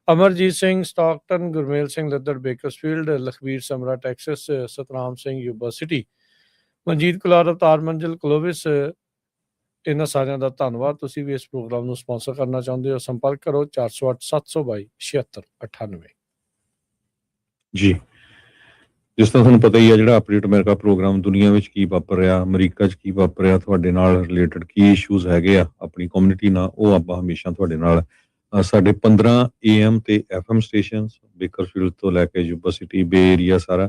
Amarjit Singh Stockton, Gurmel Singh Laddar Bakersfield, Lakhbir Samra Texas, Satnam Singh Yuba City, Manjit Kular Avtar Manzil Clovis, ਇਹਨਾਂ ਸਾਰਿਆਂ ਦਾ ਧੰਨਵਾਦ। ਤੁਸੀਂ ਵੀ ਇਸ ਪ੍ਰੋਗਰਾਮ ਨੂੰ ਸਪਾਂਸਰ ਕਰਨਾ ਚਾਹੁੰਦੇ ਹੋ, ਸੰਪਰਕ ਕਰੋ 408 722 7698। ਜੀ, ਜਿਸ ਤਰ੍ਹਾਂ ਤੁਹਾਨੂੰ ਪਤਾ ਹੀ ਆ, ਜਿਹੜਾ ਅਪਡੇਟ ਅਮਰੀਕਾ ਪ੍ਰੋਗਰਾਮ ਦੁਨੀਆ ਵਿੱਚ ਕੀ ਵਾਪਰ ਰਿਹਾ, ਅਮਰੀਕਾ 'ਚ ਕੀ ਵਾਪਰ ਰਿਹਾ, ਤੁਹਾਡੇ ਨਾਲ ਰਿਲੇਟਡ ਕੀ ਇਸ਼ੂਜ਼ ਹੈਗੇ ਆ ਆਪਣੀ ਕਮਿਊਨਿਟੀ ਨਾਲ, ਉਹ ਆਪਾਂ ਹਮੇਸ਼ਾ ਤੁਹਾਡੇ ਨਾਲ ਸਾਡੇ 15 AM ਤੇ FM ਸਟੇਸ਼ਨ ਬੇਕਰਫੀਲਡ ਤੋਂ ਲੈ ਕੇ ਯੂਬਾ ਸਿਟੀ, ਬੇ ਏਰੀਆ ਸਾਰਾ,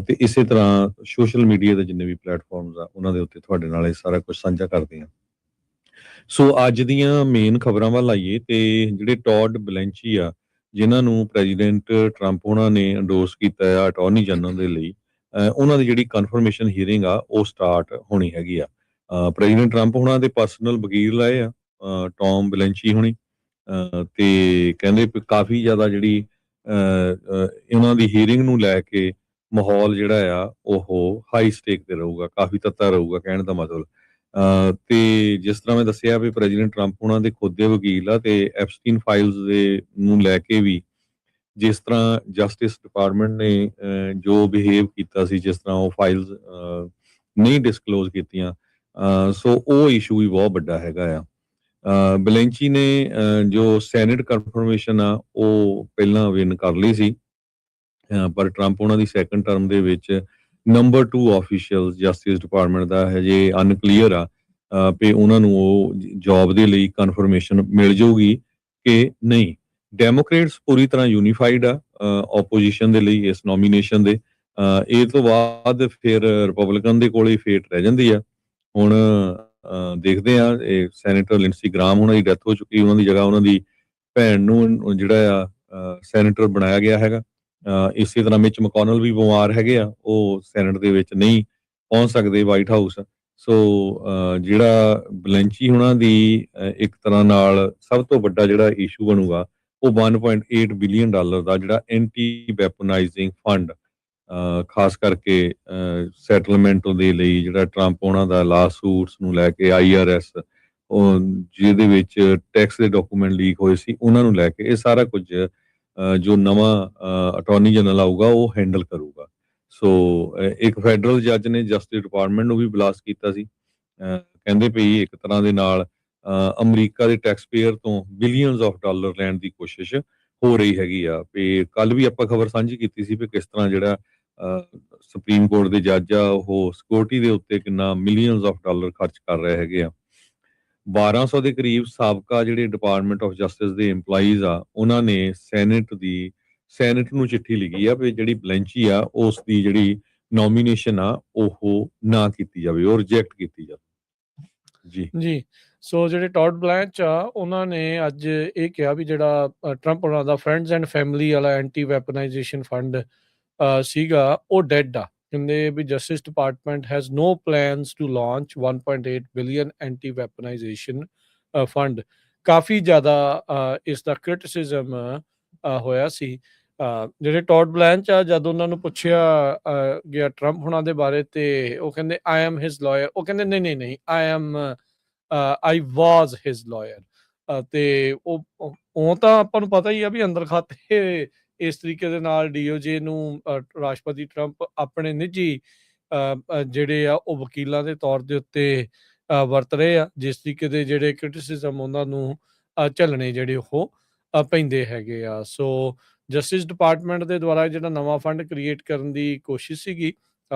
ਤੇ ਇਸੇ ਤਰ੍ਹਾਂ ਸੋਸ਼ਲ ਮੀਡੀਆ ਦੇ ਜਿੰਨੇ ਵੀ ਪਲੇਟਫਾਰਮਸ ਆ ਉਹਨਾਂ ਦੇ ਉੱਤੇ ਤੁਹਾਡੇ ਨਾਲ ਇਹ ਸਾਰਾ ਕੁਝ ਸਾਂਝਾ ਕਰਦੇ ਹਾਂ। ਸੋ ਅੱਜ ਦੀਆਂ ਮੇਨ ਖਬਰਾਂ ਵੱਲ ਆਈਏ ਤੇ ਜਿਹੜੇ ਟੌਡ ਬਲੈਂਚੀ ਆ, ਜਿਨ੍ਹਾਂ ਨੂੰ ਪ੍ਰੈਜ਼ੀਡੈਂਟ ਟਰੰਪ ਉਹਨਾਂ ਨੇ ਐਂਡੋਰਸ ਕੀਤਾ ਆ ਅਟਾਰਨੀ ਜਨਰਲ ਦੇ ਲਈ, ਉਹਨਾਂ ਦੀ ਜਿਹੜੀ ਕਨਫਰਮੇਸ਼ਨ ਹੀਅਰਿੰਗ ਆ ਉਹ ਸਟਾਰਟ ਹੋਣੀ ਹੈਗੀ ਆ। ਪ੍ਰੈਜ਼ੀਡੈਂਟ ਟਰੰਪ ਉਹਨਾਂ ਦੇ ਪਰਸਨਲ ਵਕੀਲ ਆਏ ਆ, ਟੌਮ ਬਲੈਂਚੀ ਹੋਣੀ, ਤੇ ਕਹਿੰਦੇ ਕਾਫੀ ਜ਼ਿਆਦਾ ਜਿਹੜੀ ਉਹਨਾਂ ਦੀ ਹੀਅਰਿੰਗ ਨੂੰ ਲੈ ਕੇ ਮਾਹੌਲ ਜਿਹੜਾ ਆ ਉਹ ਹਾਈ ਸਟੇਕ ਤੇ ਰਹੂਗਾ, ਕਾਫੀ ਤੱਤਾ ਰਹੂਗਾ ਕਹਿਣ ਦਾ ਮਤਲਬ। ਤੇ ਜਿਸ ਤਰ੍ਹਾਂ ਮੈਂ ਦੱਸਿਆ ਵੀ ਪ੍ਰੈਜ਼ੀਡੈਂਟ ਟਰੰਪ ਉਹਨਾਂ ਦੇ ਖੁਦ ਦੇ ਵਕੀਲ ਆ, ਤੇ ਐਪਸਟੀਨ ਫਾਈਲਸ ਦੇ ਨੂੰ ਲੈ ਕੇ ਵੀ ਜਿਸ ਤਰ੍ਹਾਂ ਜਸਟਿਸ ਡਿਪਾਰਟਮੈਂਟ ਨੇ ਜੋ ਬਿਹੇਵ ਕੀਤਾ ਸੀ, ਜਿਸ ਤਰ੍ਹਾਂ ਉਹ ਫਾਈਲਸ ਨਹੀਂ ਡਿਸਕਲੋਜ਼ ਕੀਤੀਆਂ, ਸੋ ਉਹ ਇਸ਼ੂ ਵੀ ਬਹੁਤ ਵੱਡਾ ਹੈਗਾ ਆ। ਬਲੈਂਚੀ ਨੇ ਜੋ ਸੈਨੇਟ ਕਨਫਰਮੇਸ਼ਨ ਆ ਉਹ ਪਹਿਲਾਂ ਵਿਨ ਕਰ ਲਈ ਸੀ, ਪਰ ਟਰੰਪ ਉਹਨਾਂ ਦੀ ਸੈਕੰਡ ਟਰਮ ਦੇ ਵਿੱਚ ਨੰਬਰ 2 ਆਫੀਸ਼ੀਅਲ ਜਸਟਿਸ ਡਿਪਾਰਟਮੈਂਟ ਦਾ ਹਜੇ ਅਨਕਲੀਅਰ ਆ ਵੀ ਉਹਨਾਂ ਨੂੰ ਉਹ ਜੌਬ ਦੇ ਲਈ ਕਨਫਰਮੇਸ਼ਨ ਮਿਲ ਜਾਊਗੀ ਕਿ ਨਹੀਂ। ਡੈਮੋਕ੍ਰੇਟਸ ਪੂਰੀ ਤਰ੍ਹਾਂ ਯੂਨੀਫਾਈਡ ਆ ਆਪੋਜੀਸ਼ਨ ਦੇ ਲਈ ਇਸ ਨੋਮੀਨੇਸ਼ਨ ਦੇ। ਇਹ ਤੋਂ ਬਾਅਦ ਫਿਰ ਰਿਪਬਲਿਕਨ ਦੇ ਕੋਲ ਹੀ ਫੇਟ ਰਹਿ ਜਾਂਦੀ ਆ। ਹੁਣ ਦੇਖਦੇ ਆ, ਇਹ ਸੈਨੇਟਰ ਲਿੰਡਸੀ ਗ੍ਰਾਮ ਉਹਨਾਂ ਦੀ ਡੈਥ ਹੋ ਚੁੱਕੀ, ਉਹਨਾਂ ਦੀ ਜਗ੍ਹਾ ਉਹਨਾਂ ਦੀ ਭੈਣ ਨੂੰ ਜਿਹੜਾ ਆ ਸੈਨੇਟਰ ਬਣਾਇਆ ਗਿਆ ਹੈਗਾ। ਇਸੇ ਤਰ੍ਹਾਂ ਮਿਚ ਮਕੌਨਲ ਵੀ ਬਿਮਾਰ ਹੈਗੇ ਆ, ਉਹ ਸੈਨੇਟ ਦੇ ਵਿੱਚ ਨਹੀਂ ਪਹੁੰਚ ਸਕਦੇ ਵਾਈਟ ਹਾਊਸ। ਸੋ ਜਿਹੜਾ ਬਲੈਂਚੀ ਉਹਨਾਂ ਦੀ ਇੱਕ ਤਰ੍ਹਾਂ ਨਾਲ ਸਭ ਤੋਂ ਵੱਡਾ ਜਿਹੜਾ ਇਸ਼ੂ ਬਣੂਗਾ ਉਹ $1.8 ਬਿਲੀਅਨ ਦਾ ਜਿਹੜਾ ਐਂਟੀ ਵੈਪਨਾਈਜ਼ਿੰਗ ਫੰਡ, ਖਾਸ ਕਰਕੇ ਸੈਟਲਮੈਂਟ ਦੇ ਲਈ, ਜਿਹੜਾ ਟਰੰਪ ਉਹਨਾਂ ਦਾ ਲਾ ਸੂਟਸ ਨੂੰ ਲੈ ਕੇ IRS ਜਿਹਦੇ ਵਿੱਚ ਟੈਕਸ ਦੇ ਡਾਕੂਮੈਂਟ ਲੀਕ ਹੋਏ ਸੀ ਉਹਨਾਂ ਨੂੰ ਲੈ ਕੇ, ਇਹ ਸਾਰਾ ਕੁਝ ਜੋ ਨਵਾਂ ਅਟਾਰਨੀ ਜਨਰਲ ਆਊਗਾ ਉਹ ਹੈਂਡਲ ਕਰੂਗਾ। ਸੋ ਇੱਕ ਫੈਡਰਲ ਜੱਜ ਨੇ ਜਸਟਿਸ ਡਿਪਾਰਟਮੈਂਟ ਨੂੰ ਵੀ ਬਲਾਸਟ ਕੀਤਾ ਸੀ, ਕਹਿੰਦੇ ਪਈ ਇੱਕ ਤਰ੍ਹਾਂ ਦੇ ਨਾਲ ਅਮਰੀਕਾ ਦੇ ਟੈਕਸ ਪੇਅਰ ਤੋਂ ਬਿਲੀਅਨਸ ਆਫ ਡਾਲਰ ਲੈਣ ਦੀ ਕੋਸ਼ਿਸ਼ ਹੋ ਰਹੀ ਹੈਗੀ ਆ। ਵੀ ਕੱਲ ਵੀ ਆਪਾਂ ਖਬਰ ਸਾਂਝੀ ਕੀਤੀ ਸੀ ਵੀ ਕਿਸ ਤਰ੍ਹਾਂ ਜਿਹੜਾ ਸੁਪਰੀਮ ਕੋਰਟ ਦੇ ਜੱਜ ਆ ਉਹ ਸਿਕਿਉਰਿਟੀ ਦੇ ਉੱਤੇ ਕਿੰਨਾ ਮਿਲੀਅਨਸ ਆਫ ਡਾਲਰ ਖਰਚ ਕਰ ਰਹੇ ਹੈਗੇ ਆ। 1200 ਦੇ ਕਰੀਬ ਸਾਬਕਾ ਜਿਹੜੇ ਡਿਪਾਰਟਮੈਂਟ ਆਫ ਜਸਟਿਸ ਦੇ EMPLOYEES ਆ, ਉਹਨਾਂ ਨੇ ਸੈਨੇਟ ਨੂੰ ਚਿੱਠੀ ਲਿਖੀ ਆ ਵੀ ਜਿਹੜੀ ਬਲੈਂਚੀ ਆ ਉਸ ਦੀ ਜਿਹੜੀ ਨੋਮੀਨੇਸ਼ਨ ਆ ਉਹ ਨਾ ਕੀਤੀ ਜਾਵੇ, ਉਹ ਰਿਜੈਕਟ ਕੀਤੀ ਜਾਵੇ। ਜੀ, ਸੋ ਜਿਹੜੇ ਟੌਡ ਬਲੈਂਚ ਆ ਉਹਨਾਂ ਨੇ ਅੱਜ ਇਹ ਕਿਹਾ ਵੀ ਜਿਹੜਾ ਟਰੰਪ ਉਹਨਾਂ ਦਾ ਫਰੈਂਡਸ ਐਂਡ ਫੈਮਿਲੀ ਵਾਲਾ ਐਂਟੀ ਵੈਪਨਾਈਜੇਸ਼ਨ ਫੰਡ ਸੀਗਾ ਉਹ ਡੈਡ ਆ। ਕਹਿੰਦੇ ਵੀ justice department has no plans to launch 1.8 billion anti weaponization fund. ਕਾਫੀ ਜ਼ਿਆਦਾ ਇਸ ਦਾ ਕ੍ਰਿਟਿਸਿਜ਼ਮ ਹੋਇਆ ਸੀ। ਜਿਹੜੇ ਟੌਡ ਬਲੈਂਚ ਆ, ਜਦ ਉਹਨਾਂ ਨੂੰ ਪੁੱਛਿਆ ਗਿਆ ਟਰੰਪ ਹੁਣਾਂ ਦੇ ਬਾਰੇ, ਤੇ ਉਹ ਕਹਿੰਦੇ ਆਈ ਐਮ ਹਿਜ਼ ਲਾਇਰ। ਉਹ ਕਹਿੰਦੇ ਨਹੀਂ ਆਈ ਵਾਜ਼ ਹਿਜ਼ ਲਾਇਰ। ਤੇ ਉਹ ਤਾਂ ਆਪਾਂ ਨੂੰ ਪਤਾ ਹੀ ਆ ਵੀ ਅੰਦਰ ਖਾਤੇ ਇਸ ਤਰੀਕੇ ਦੇ ਨਾਲ DOJ ਨੂੰ ਰਾਸ਼ਟਰਪਤੀ ਟਰੰਪ ਆਪਣੇ ਨਿੱਜੀ ਜਿਹੜੇ ਆ ਉਹ ਵਕੀਲਾਂ ਦੇ ਤੌਰ ਦੇ ਉੱਤੇ ਵਰਤ ਰਹੇ ਆ, ਜਿਸ ਤਰੀਕੇ ਦੇ ਜਿਹੜੇ ਕ੍ਰਿਟਿਸਿਜ਼ਮ ਉਹਨਾਂ ਨੂੰ ਝੱਲਣੇ ਜਿਹੜੇ ਉਹ ਪੈਂਦੇ ਹੈਗੇ ਆ। ਸੋ ਜਸਟਿਸ ਡਿਪਾਰਟਮੈਂਟ ਦੇ ਦੁਆਰਾ ਜਿਹੜਾ ਨਵਾਂ ਫੰਡ ਕ੍ਰੀਏਟ ਕਰਨ ਦੀ ਕੋਸ਼ਿਸ਼ ਸੀਗੀ,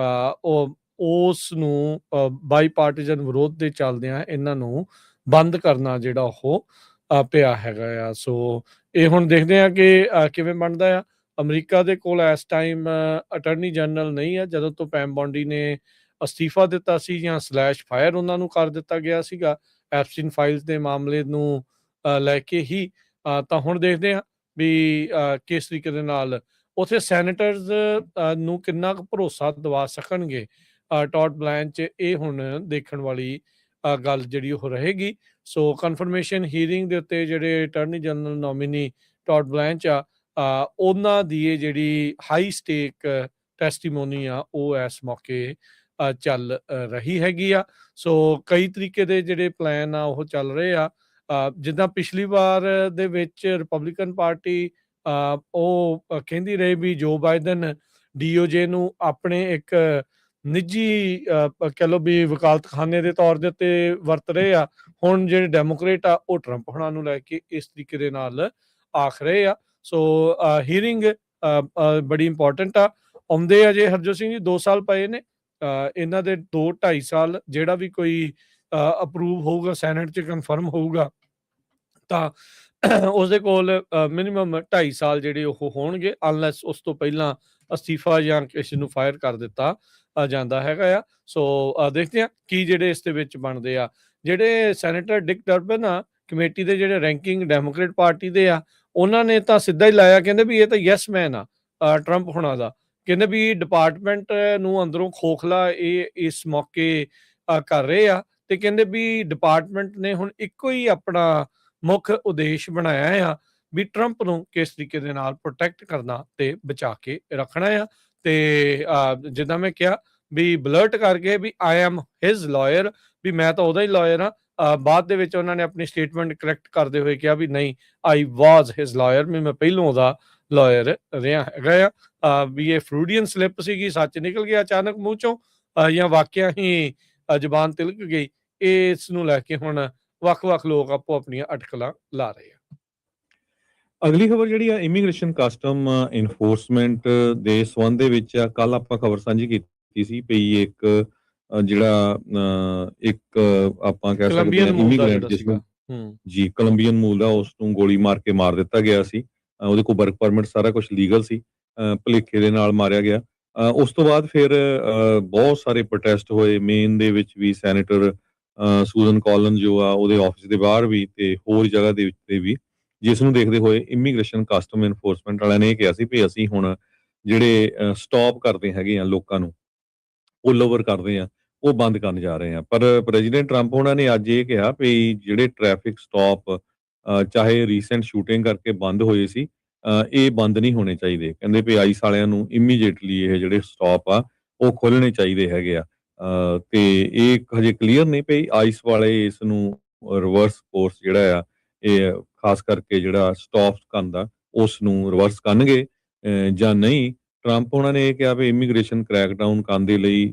ਉਹ ਉਸ ਨੂੰ ਬਾਈ ਪਾਰਟੀਜਨ ਵਿਰੋਧ ਦੇ ਚੱਲਦਿਆਂ ਇਹਨਾਂ ਨੂੰ ਬੰਦ ਕਰਨਾ ਜਿਹੜਾ ਉਹ ਪਿਆ ਹੈਗਾ ਆ। ਸੋ ਇਹ ਹੁਣ ਦੇਖਦੇ ਆ ਕਿ ਕਿਵੇਂ ਬਣਦਾ ਆ। ਅਮਰੀਕਾ ਦੇ ਕੋਲ ਇਸ ਟਾਈਮ ਅਟਾਰਨੀ ਜਨਰਲ ਨਹੀਂ ਆ। ਜਦੋਂ ਤੋਂ ਪੈਮ ਬੌਂਡੀ ਨੇ ਅਸਤੀਫਾ ਦਿੱਤਾ ਸੀ ਜਾਂ ਸਲੈਸ਼ ਫਾਇਰ ਉਹਨਾਂ ਨੂੰ ਕਰ ਦਿੱਤਾ ਗਿਆ ਸੀਗਾ ਐਪਸਟੀਨ ਫਾਈਲਸ ਦੇ ਮਾਮਲੇ ਨੂੰ ਲੈ ਕੇ ਹੀ, ਤਾਂ ਹੁਣ ਦੇਖਦੇ ਆ ਵੀ ਕਿਸ ਤਰੀਕੇ ਦੇ ਨਾਲ ਉੱਥੇ ਸੈਨੇਟਰਸ ਨੂੰ ਕਿੰਨਾ ਕੁ ਭਰੋਸਾ ਦਿਵਾ ਸਕਣਗੇ ਟੌਡ ਬਲੈਂਚ। ਇਹ ਹੁਣ ਦੇਖਣ ਵਾਲੀ ਗੱਲ ਜਿਹੜੀ ਉਹ ਰਹੇਗੀ। ਸੋ ਕਨਫਰਮੇਸ਼ਨ ਹੀਅਰਿੰਗ ਦੇ ਉੱਤੇ ਜਿਹੜੇ ਅਟਾਰਨੀ ਜਨਰਲ ਨੋਮੀਨੀ ਟੌਡ ਬਲੈਂਚ ਆ, ਉਹਨਾਂ ਦੀ ਇਹ ਜਿਹੜੀ ਹਾਈ ਸਟੇਕ ਟੈਸਟੀਮੋਨੀ ਆ ਉਹ ਇਸ ਮੌਕੇ ਚੱਲ ਰਹੀ ਹੈਗੀ ਆ। ਸੋ ਕਈ ਤਰੀਕੇ ਦੇ ਜਿਹੜੇ ਪਲਾਨ ਆ ਉਹ ਚੱਲ ਰਹੇ ਆ। ਜਿੱਦਾਂ ਪਿਛਲੀ ਵਾਰ ਦੇ ਵਿੱਚ ਰਿਪਬਲਿਕਨ ਪਾਰਟੀ ਉਹ ਕਹਿੰਦੀ ਰਹੀ ਵੀ ਜੋ ਬਾਈਡਨ DOJ ਨੂੰ ਆਪਣੇ ਇੱਕ ਨਿੱਜੀ ਕਹਿ ਲਓ ਵੀ ਵਕਾਲਤਖਾਨੇ ਦੇ ਤੌਰ ਦੇ ਉੱਤੇ ਵਰਤ ਰਹੇ ਆ। ਹੁਣ ਜਿਹੜੇ ਡੈਮੋਕ੍ਰੇਟ ਆ ਉਹ ਟਰੰਪ ਹੋਣਾ ਨੂੰ ਲੈ ਕੇ ਇਸ ਤਰੀਕੇ ਦੇ ਨਾਲ ਆਖ ਰਹੇ ਆ। ਸੋ ਹੀਅਰਿੰਗ ਬੜੀ ਇੰਪੋਰਟੈਂਟ ਆ। ਆਉਂਦੇ ਆ ਜੇ ਹਰਜੋਤ ਸਿੰਘ ਜੀ 2 ਸਾਲ ਪਏ ਨੇ, ਇਹਨਾਂ ਦੇ 2-2.5 ਸਾਲ ਜਿਹੜਾ ਵੀ ਕੋਈ ਅਪਰੂਵ ਹੋਊਗਾ, ਸੈਨੇਟ 'ਚ ਕਨਫਰਮ ਹੋਊਗਾ, ਤਾਂ ਉਸਦੇ ਕੋਲ ਮਿਨੀਮਮ 2.5 ਸਾਲ ਜਿਹੜੇ ਉਹ ਹੋਣਗੇ, ਅਨਲੈਸ ਉਸ ਤੋਂ ਪਹਿਲਾਂ ਅਸਤੀਫਾ ਜਾਂ ਕਿਸੇ ਨੂੰ ਫਾਇਰ ਕਰ ਦਿੱਤਾ ਜਾਂਦਾ ਹੈਗਾ ਆ। ਸੋ ਦੇਖਦੇ ਆ ਕੀ ਜਿਹੜੇ ਇਸ ਦੇ ਵਿੱਚ ਬਣਦੇ ਆ। ਜਿਹੜੇ ਸੈਨੇਟਰ ਡਿਕ ਡਰਬਨ ਆ, ਕਮੇਟੀ ਦੇ ਜਿਹੜੇ ਰੈਂਕਿੰਗ ਡੈਮੋਕ੍ਰੇਟ ਪਾਰਟੀ ਦੇ ਆ, ਉਹਨਾਂ ਨੇ ਤਾਂ ਸਿੱਧਾ ਹੀ ਲਾਇਆ, ਕਹਿੰਦੇ ਵੀ ਇਹ ਤਾਂ ਯੈਸ ਮੈਨ ਆ ਟਰੰਪ ਹੋਣਾ ਦਾ। ਕਹਿੰਦੇ ਵੀ ਡਿਪਾਰਟਮੈਂਟ ਨੂੰ ਅੰਦਰੋਂ ਖੋਖਲਾ ਇਹ ਇਸ ਮੌਕੇ ਕਰ ਰਹੇ ਆ, ਤੇ ਕਹਿੰਦੇ ਵੀ ਡਿਪਾਰਟਮੈਂਟ ਨੇ ਹੁਣ ਇੱਕੋ ਹੀ ਆਪਣਾ ਮੁੱਖ ਉਦੇਸ਼ ਬਣਾਇਆ ਆ ਵੀ ਟਰੰਪ ਨੂੰ ਕਿਸ ਤਰੀਕੇ ਦੇ ਨਾਲ ਪ੍ਰੋਟੈਕਟ ਕਰਨਾ ਤੇ ਬਚਾ ਕੇ ਰੱਖਣਾ ਆ। ਤੇ ਜਿੱਦਾਂ ਮੈਂ ਕਿਹਾ ਵੀ ਬਲਰਟ ਕਰਕੇ ਵੀ ਆਈ ਐਮ ਹਿਜ਼ ਲਾਇਰ, ਵੀ ਮੈਂ ਤਾਂ ਉਹਦਾ ਹੀ ਲਾਇਰ ਆ। ਬਾਅਦ ਦੇ ਵਿੱਚ ਉਹਨਾਂ ਨੇ ਆਪਣੀ ਸਟੇਟਮੈਂਟ ਕਰੈਕਟ ਕਰਦੇ ਹੋਏ ਕਿਹਾ ਵੀ ਨਹੀਂ, ਆਈ ਵਾਜ਼ ਹਿਜ਼ ਲਾਇਰ, ਵੀ ਮੈਂ ਪਹਿਲੋਂ ਉਹਦਾ ਲਾਇਰ ਰਿਹਾ ਹੈਗਾ ਆ। ਵੀ ਇਹ ਫਰੂਡੀਅਨ ਸਲਿੱਪ ਸੀਗੀ, ਸੱਚ ਨਿਕਲ ਗਿਆ ਅਚਾਨਕ ਮੂੰਹ ਚੋਂ, ਜਾਂ ਵਾਕਿਆ ਹੀ ਜ਼ਬਾਨ ਤਿਲਕ ਗਈ। ਇਸ ਨੂੰ ਲੈ ਕੇ ਹੁਣ ਵੱਖ-ਵੱਖ ਲੋਕ ਆਪੋ ਆਪਣੀਆਂ ਅਟਕਲਾਂ ਲਾ ਰਹੇ ਆ। ਅਗਲੀ ਖਬਰ ਜਿਹੜੀ ਆ ਇਮੀਗ੍ਰੇਸ਼ਨ ਕਸਟਮ ਇਨਫੋਰਸਮੈਂਟ ਦੇ ਸੰਬੰਧ ਦੇ ਵਿੱਚ ਆ। ਕੱਲ ਆਪਾਂ ਖਬਰ ਸਾਂਝੀ ਕੀਤੀ ਸੀ ਪਈ ਇੱਕ ਜਿਹੜਾ ਇੱਕ ਆਪਾਂ ਕਹਿ ਸਕਦੇ ਹਾਂ ਇਮੀਗ੍ਰੈਂਟ ਜਿਸ ਨੂੰ ਜੀ ਕੋਲੰਬੀਅਨ ਮੂਲ ਦਾ, ਉਸ ਨੂੰ ਗੋਲੀ ਮਾਰ ਕੇ ਮਾਰ ਦਿੱਤਾ ਗਿਆ ਸੀ। ਉਹਦੇ ਕੋਲ ਵਰਕ ਪਰਮਿਟ ਸਾਰਾ ਕੁਝ ਲੀਗਲ ਸੀ, ਭੁਲੇਖੇ ਦੇ ਨਾਲ ਮਾਰਿਆ ਗਿਆ। ਉਸ ਤੋਂ ਬਾਅਦ ਫਿਰ ਬਹੁਤ ਸਾਰੇ ਪ੍ਰੋਟੈਸਟ ਹੋਏ। ਮੇਨ ਦੇ ਵਿੱਚ ਵੀ ਸੈਨੇਟਰ ਸੂਜ਼ਨ ਕਾਲਨ ਜੋ ਆ ਉਹਦੇ ਆਫਿਸ ਦੇ ਬਾਹਰ ਵੀ ਤੇ ਹੋਰ ਜਗ੍ਹਾ ਦੇ ਉੱਤੇ ਵੀ, ਜਿਸ ਨੂੰ ਦੇਖਦੇ ਹੋਏ ਇਮੀਗ੍ਰੇਸ਼ਨ ਕਸਟਮ ਇਨਫੋਰਸਮੈਂਟ ਵਾਲਿਆਂ ਨੇ ਇਹ ਕਿਹਾ ਸੀ ਵੀ ਅਸੀਂ ਹੁਣ ਜਿਹੜੇ ਸਟਾਪ ਕਰਦੇ ਹੈਗੇ ਆ ਲੋਕਾਂ ਨੂੰ, ਪੁੱਲ ਓਵਰ ਕਰਦੇ ਆ, ਉਹ ਬੰਦ ਕਰਨ ਜਾ ਰਹੇ ਆ। ਪਰ ਪ੍ਰੈਜ਼ੀਡੈਂਟ ਟਰੰਪ ਉਹਨਾਂ ਨੇ ਅੱਜ ਇਹ ਕਿਹਾ ਵੀ ਜਿਹੜੇ ਟ੍ਰੈਫਿਕ ਸਟਾਪ ਚਾਹੇ ਰੀਸੈਂਟ ਸ਼ੂਟਿੰਗ ਕਰਕੇ ਬੰਦ ਹੋਏ ਸੀ, ਇਹ ਬੰਦ ਨਹੀਂ ਹੋਣੇ ਚਾਹੀਦੇ। ਕਹਿੰਦੇ ਵੀ ਆਈਸ ਵਾਲਿਆਂ ਨੂੰ ਇਮੀਡੀਏਟਲੀ ਇਹ ਜਿਹੜੇ ਸਟਾਪ ਆ ਉਹ ਖੋਲਣੇ ਚਾਹੀਦੇ ਹੈਗੇ ਆ। ਤੇ ਇਹ ਹਜੇ ਕਲੀਅਰ ਨਹੀਂ ਪਈ ਆਈਸ ਵਾਲੇ ਇਸ ਨੂੰ ਰਿਵਰਸ ਕੋਰਸ ਜਿਹੜਾ ਆ, ਇਹ ਖਾਸ ਕਰਕੇ ਜਿਹੜਾ ਸਟਾਪ ਕਰਨ ਦਾ, ਉਸ ਨੂੰ ਰਿਵਰਸ ਕਰਨਗੇ ਜਾਂ ਨਹੀਂ। ਟਰੰਪ ਉਹਨਾਂ ਨੇ ਇਹ ਕਿਹਾ ਵੀ ਇਮੀਗ੍ਰੇਸ਼ਨ ਕ੍ਰੈਕਡਾਊਨ ਕਰਨ ਦੇ ਲਈ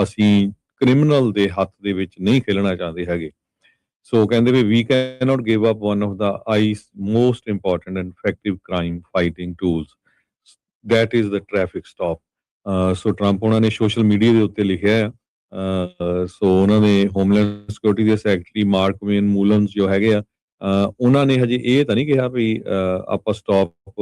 ਅਸੀਂ ਕ੍ਰਿਮੀਨਲ ਦੇ ਹੱਥ ਦੇ ਵਿੱਚ ਨਹੀਂ ਖੇਲਣਾ ਚਾਹੁੰਦੇ ਹੈਗੇ। ਸੋ ਕਹਿੰਦੇ ਵੀ we can not give up one of the ice most important and effective crime fighting tools, that is the traffic stop. So Trump ਉਹਨਾਂ ਨੇ ਸੋਸ਼ਲ ਮੀਡੀਆ ਦੇ ਉੱਤੇ ਲਿਖਿਆ ਆ। ਸੋ ਉਹਨਾਂ ਨੇ ਹੋਮਲੈਂਡ ਸਿਕਿਉਰਿਟੀ ਦੇ ਸੈਕਟਰੀ ਮਾਰਕ ਵੇਨ ਮੂਲਨਸ ਜੋ ਹੈਗੇ ਆ, ਉਹਨਾਂ ਨੇ ਹਜੇ ਇਹ ਤਾਂ ਨਹੀਂ ਕਿਹਾ ਵੀ ਆਪਾਂ ਸਟਾਪ